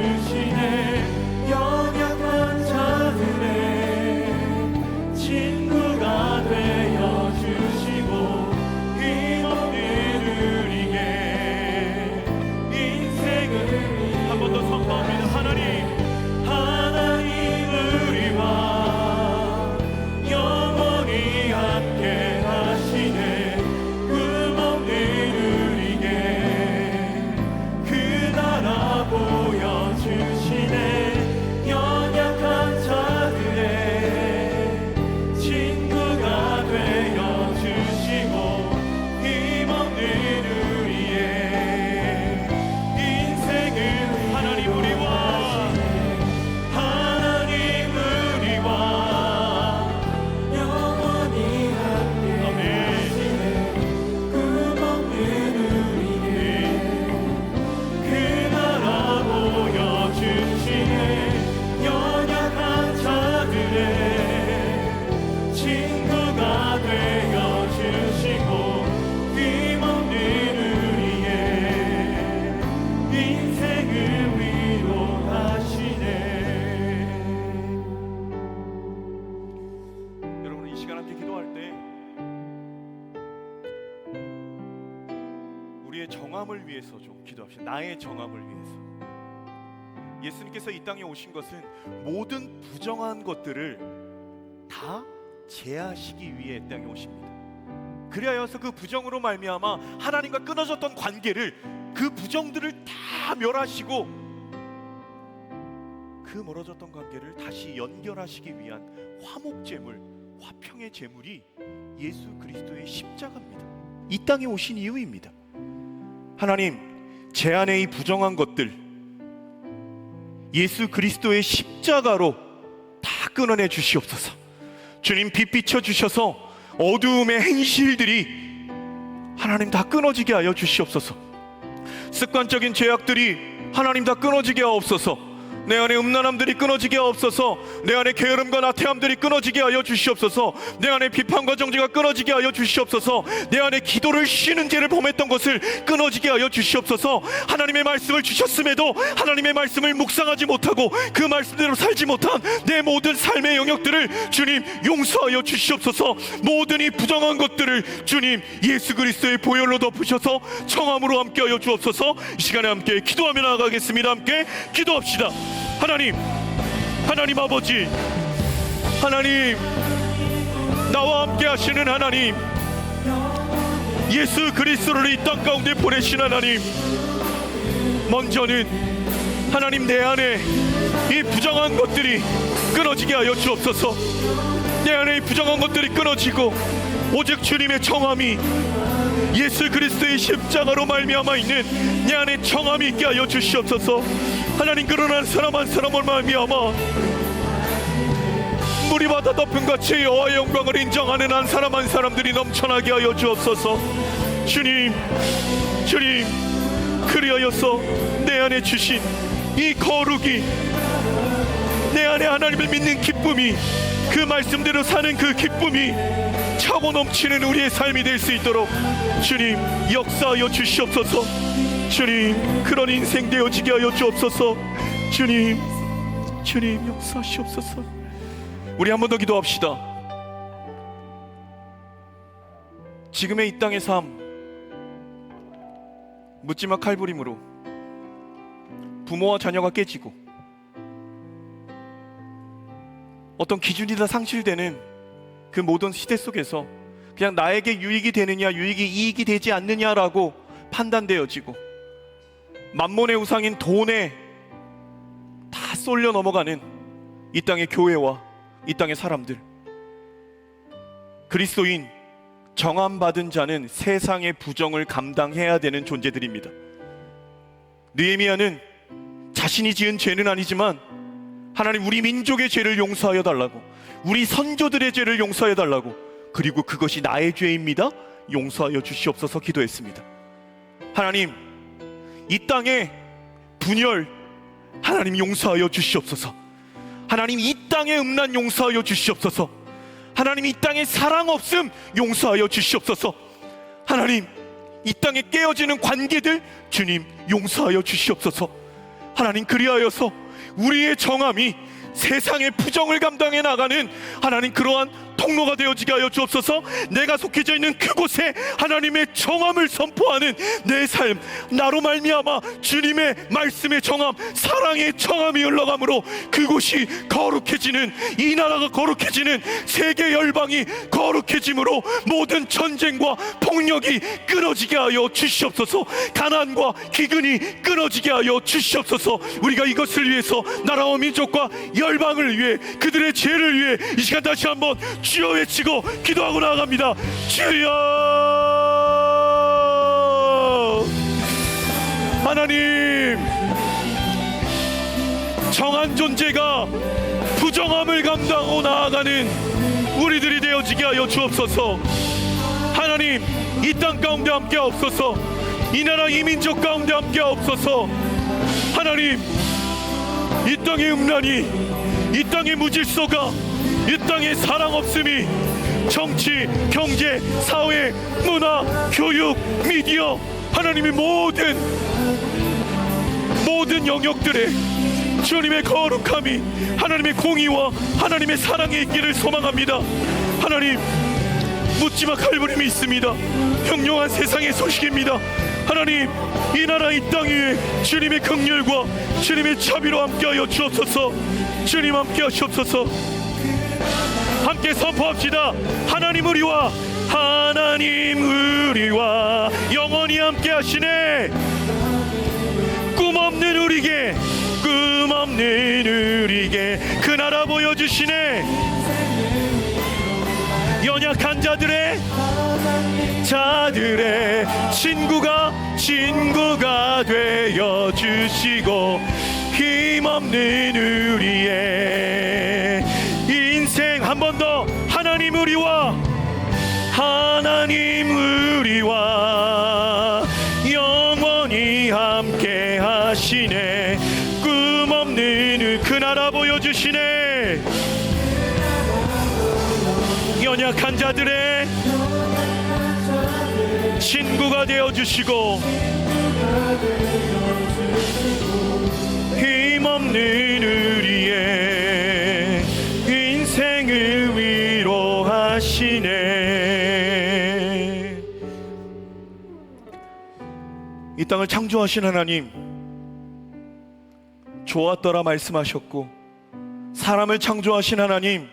연약한 자들의 친구가 되어주시고, 위해서 좀 기도합시다. 나의 정함을 위해서. 예수님께서 이 땅에 오신 것은 모든 부정한 것들을 다 제하시기 위해 이 땅에 오십니다. 그리하여서 그 부정으로 말미암아 하나님과 끊어졌던 관계를, 그 부정들을 다 멸하시고 그 멀어졌던 관계를 다시 연결하시기 위한 화목제물, 화평의 제물이 예수 그리스도의 십자가입니다. 이 땅에 오신 이유입니다. 하나님, 제 안에 이 부정한 것들 예수 그리스도의 십자가로 다 끊어내 주시옵소서. 주님, 빛 비춰 주셔서 어두움의 행실들이 하나님 다 끊어지게 하여 주시옵소서. 습관적인 죄악들이 하나님 다 끊어지게 하옵소서. 내 안에 음란함들이 끊어지게 하옵소서. 내 안에 게으름과 나태함들이 끊어지게 하여 주시옵소서. 내 안에 비판과 정죄가 끊어지게 하여 주시옵소서. 내 안에 기도를 쉬는 죄를 범했던 것을 끊어지게 하여 주시옵소서. 하나님의 말씀을 주셨음에도 하나님의 말씀을 묵상하지 못하고 그 말씀대로 살지 못한 내 모든 삶의 영역들을 주님 용서하여 주시옵소서. 모든 이 부정한 것들을 주님 예수 그리스도의 보혈로 덮으셔서 청함으로 함께 하여 주옵소서. 이 시간에 함께 기도하며 나아가겠습니다. 함께 기도합시다. 하나님 아버지, 하나님, 나와 함께 하시는 하나님, 예수 그리스도를 이 땅 가운데 보내신 하나님, 먼저는 하나님 내 안에 이 부정한 것들이 끊어지게 하여 주옵소서. 내 안에 이 부정한 것들이 끊어지고 오직 주님의 청함이, 예수 그리스도의 십자가로 말미암아 있는 내 안에 청함이 있게 하여 주시옵소서. 하나님, 그러나 사람 한 사람을 말미암아 물이 바다 덮은 같이 여호와의 영광을 인정하는 한 사람 한 사람들이 넘쳐나게 하여 주옵소서. 주님, 그리하여서 내 안에 주신 이 거룩이, 내 안에 하나님을 믿는 기쁨이, 그 말씀대로 사는 그 기쁨이 차고 넘치는 우리의 삶이 될 수 있도록 주님 역사하여 주시옵소서. 주님, 그런 인생 되어지게 하여 주옵소서. 주님 역사하시옵소서. 우리 한 번 더 기도합시다. 지금의 이 땅의 삶, 묻지마 칼부림으로 부모와 자녀가 깨지고 어떤 기준이 다 상실되는 그 모든 시대 속에서 그냥 나에게 유익이 되느냐, 이익이 되지 않느냐라고 판단되어지고 만몬의 우상인 돈에 다 쏠려 넘어가는 이 땅의 교회와 이 땅의 사람들, 그리스도인 정함받은 자는 세상의 부정을 감당해야 되는 존재들입니다. 느헤미야는 자신이 지은 죄는 아니지만 하나님, 우리 민족의 죄를 용서하여 달라고, 우리 선조들의 죄를 용서해 달라고, 그리고 그것이 나의 죄입니다, 용서하여 주시옵소서 기도했습니다. 하나님, 이 땅의 분열 하나님 용서하여 주시옵소서. 하나님, 이 땅의 음란 용서하여 주시옵소서. 하나님, 이 땅의 사랑 없음 용서하여 주시옵소서. 하나님, 이 땅에 깨어지는 관계들 주님 용서하여 주시옵소서. 하나님, 그리하여서 우리의 정함이 세상의 부정을 감당해 나가는 하나님 그러한 통로가 되어지게 하여 주옵소서. 내가 속해져 있는 그곳에 하나님의 정함을 선포하는 내 삶, 나로 말미암아 주님의 말씀의 정함, 사랑의 정함이 흘러가므로 그곳이 거룩해지는, 이 나라가 거룩해지는, 세계 열방이 거룩해짐으로 모든 전쟁과 폭력이 끊어지게 하여 주시옵소서. 가난과 기근이 끊어지게 하여 주시옵소서. 우리가 이것을 위해서 나라와 민족과 열방을 위해, 그들의 죄를 위해 이 시간 다시 한번 주여 외치고 기도하고 나아갑니다. 주여! 하나님, 정한 존재가 부정함을 감당하고 나아가는 우리들이 되어지게 하여 주옵소서. 하나님, 이 땅 가운데 함께 하옵소서. 이 나라 이 민족 가운데 함께 하옵소서. 하나님, 이 땅의 음란이, 이 땅의 무질서가, 이 땅의 사랑 없음이 정치, 경제, 사회, 문화, 교육, 미디어, 하나님의 모든 영역들에 주님의 거룩함이, 하나님의 공의와 하나님의 사랑이 있기를 소망합니다. 하나님, 묻지마 칼부림이 있습니다. 형용한 세상의 소식입니다. 하나님, 이 나라 이 땅 위에 주님의 긍휼과 주님의 자비로 함께하여 주옵소서. 주님 함께 하시옵소서. 함께 선포합시다. 하나님 우리와 영원히 함께 하시네. 꿈없는 우리에게 그 나라 보여주시네. 연약한 자들의 친구가 되어 주시고 힘없는 우리의 인생 한 번 더 하나님 우리와 영원히 함께 하시네. 꿈없는 그 나라 보여주시네. 연약한 자들의 친구가 되어주시고 힘없는 우리의 인생을 위로하시네. 이 땅을 창조하신 하나님, 좋았더라 말씀하셨고, 사람을 창조하신 하나님,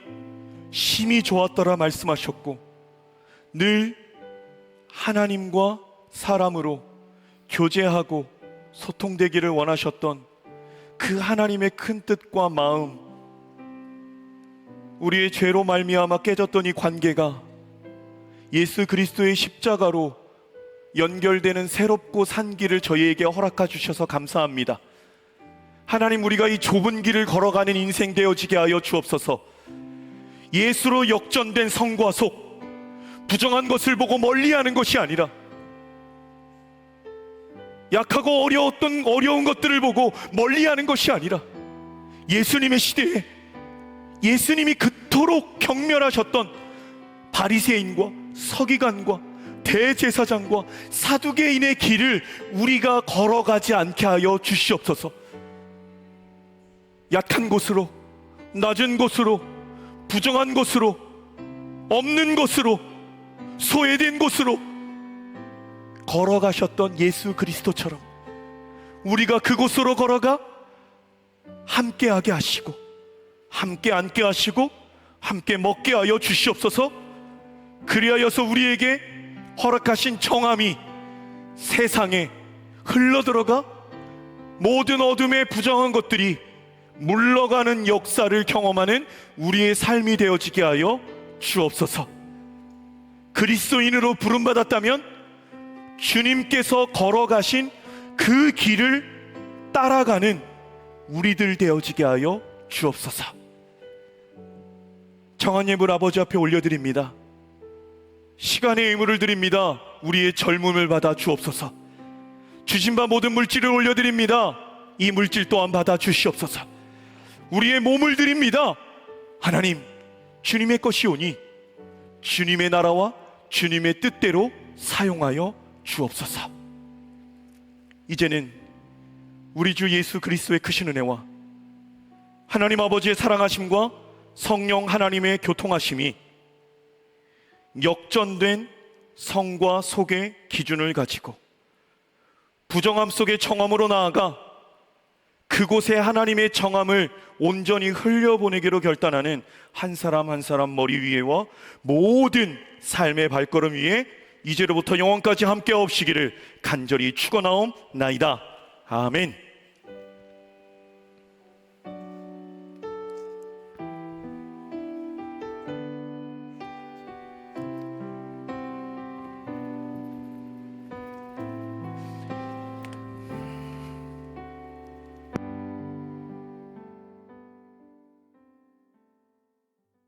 심히 좋았더라 말씀하셨고, 늘 하나님과 사람으로 교제하고 소통되기를 원하셨던 그 하나님의 큰 뜻과 마음, 우리의 죄로 말미암아 깨졌던 이 관계가 예수 그리스도의 십자가로 연결되는 새롭고 산 길을 저희에게 허락해 주셔서 감사합니다. 하나님, 우리가 이 좁은 길을 걸어가는 인생 되어지게 하여 주옵소서. 예수로 역전된 성과 속, 부정한 것을 보고 멀리하는 것이 아니라 약하고 어려운 것들을 보고 멀리하는 것이 아니라 예수님의 시대에 예수님이 그토록 경멸하셨던 바리새인과 서기관과 대제사장과 사두개인의 길을 우리가 걸어가지 않게 하여 주시옵소서. 약한 곳으로, 낮은 곳으로, 부정한 곳으로, 없는 곳으로, 소외된 곳으로 걸어가셨던 예수 그리스도처럼 우리가 그곳으로 걸어가 함께하게 하시고, 함께 앉게 하시고, 함께 먹게 하여 주시옵소서. 그리하여서 우리에게 허락하신 정함이 세상에 흘러들어가 모든 어둠의 부정한 것들이 물러가는 역사를 경험하는 우리의 삶이 되어지게 하여 주옵소서. 그리스도인으로 부름받았다면 주님께서 걸어가신 그 길을 따라가는 우리들 되어지게 하여 주옵소서. 정한 예물 아버지 앞에 올려드립니다. 시간의 의무를 드립니다. 우리의 젊음을 받아 주옵소서. 주신 바 모든 물질을 올려드립니다. 이 물질 또한 받아 주시옵소서. 우리의 몸을 드립니다. 하나님, 주님의 것이오니 주님의 나라와 주님의 뜻대로 사용하여 주옵소서. 이제는 우리 주 예수 그리스도의 크신 은혜와 하나님 아버지의 사랑하심과 성령 하나님의 교통하심이 역전된 성과 속의 기준을 가지고 부정함 속의 정함으로 나아가 그곳에 하나님의 정함을 온전히 흘려보내기로 결단하는 한 사람 한 사람 머리 위에와 모든 삶의 발걸음 위에 이제로부터 영원까지 함께 하옵시기를 간절히 축원하옵나이다. 아멘.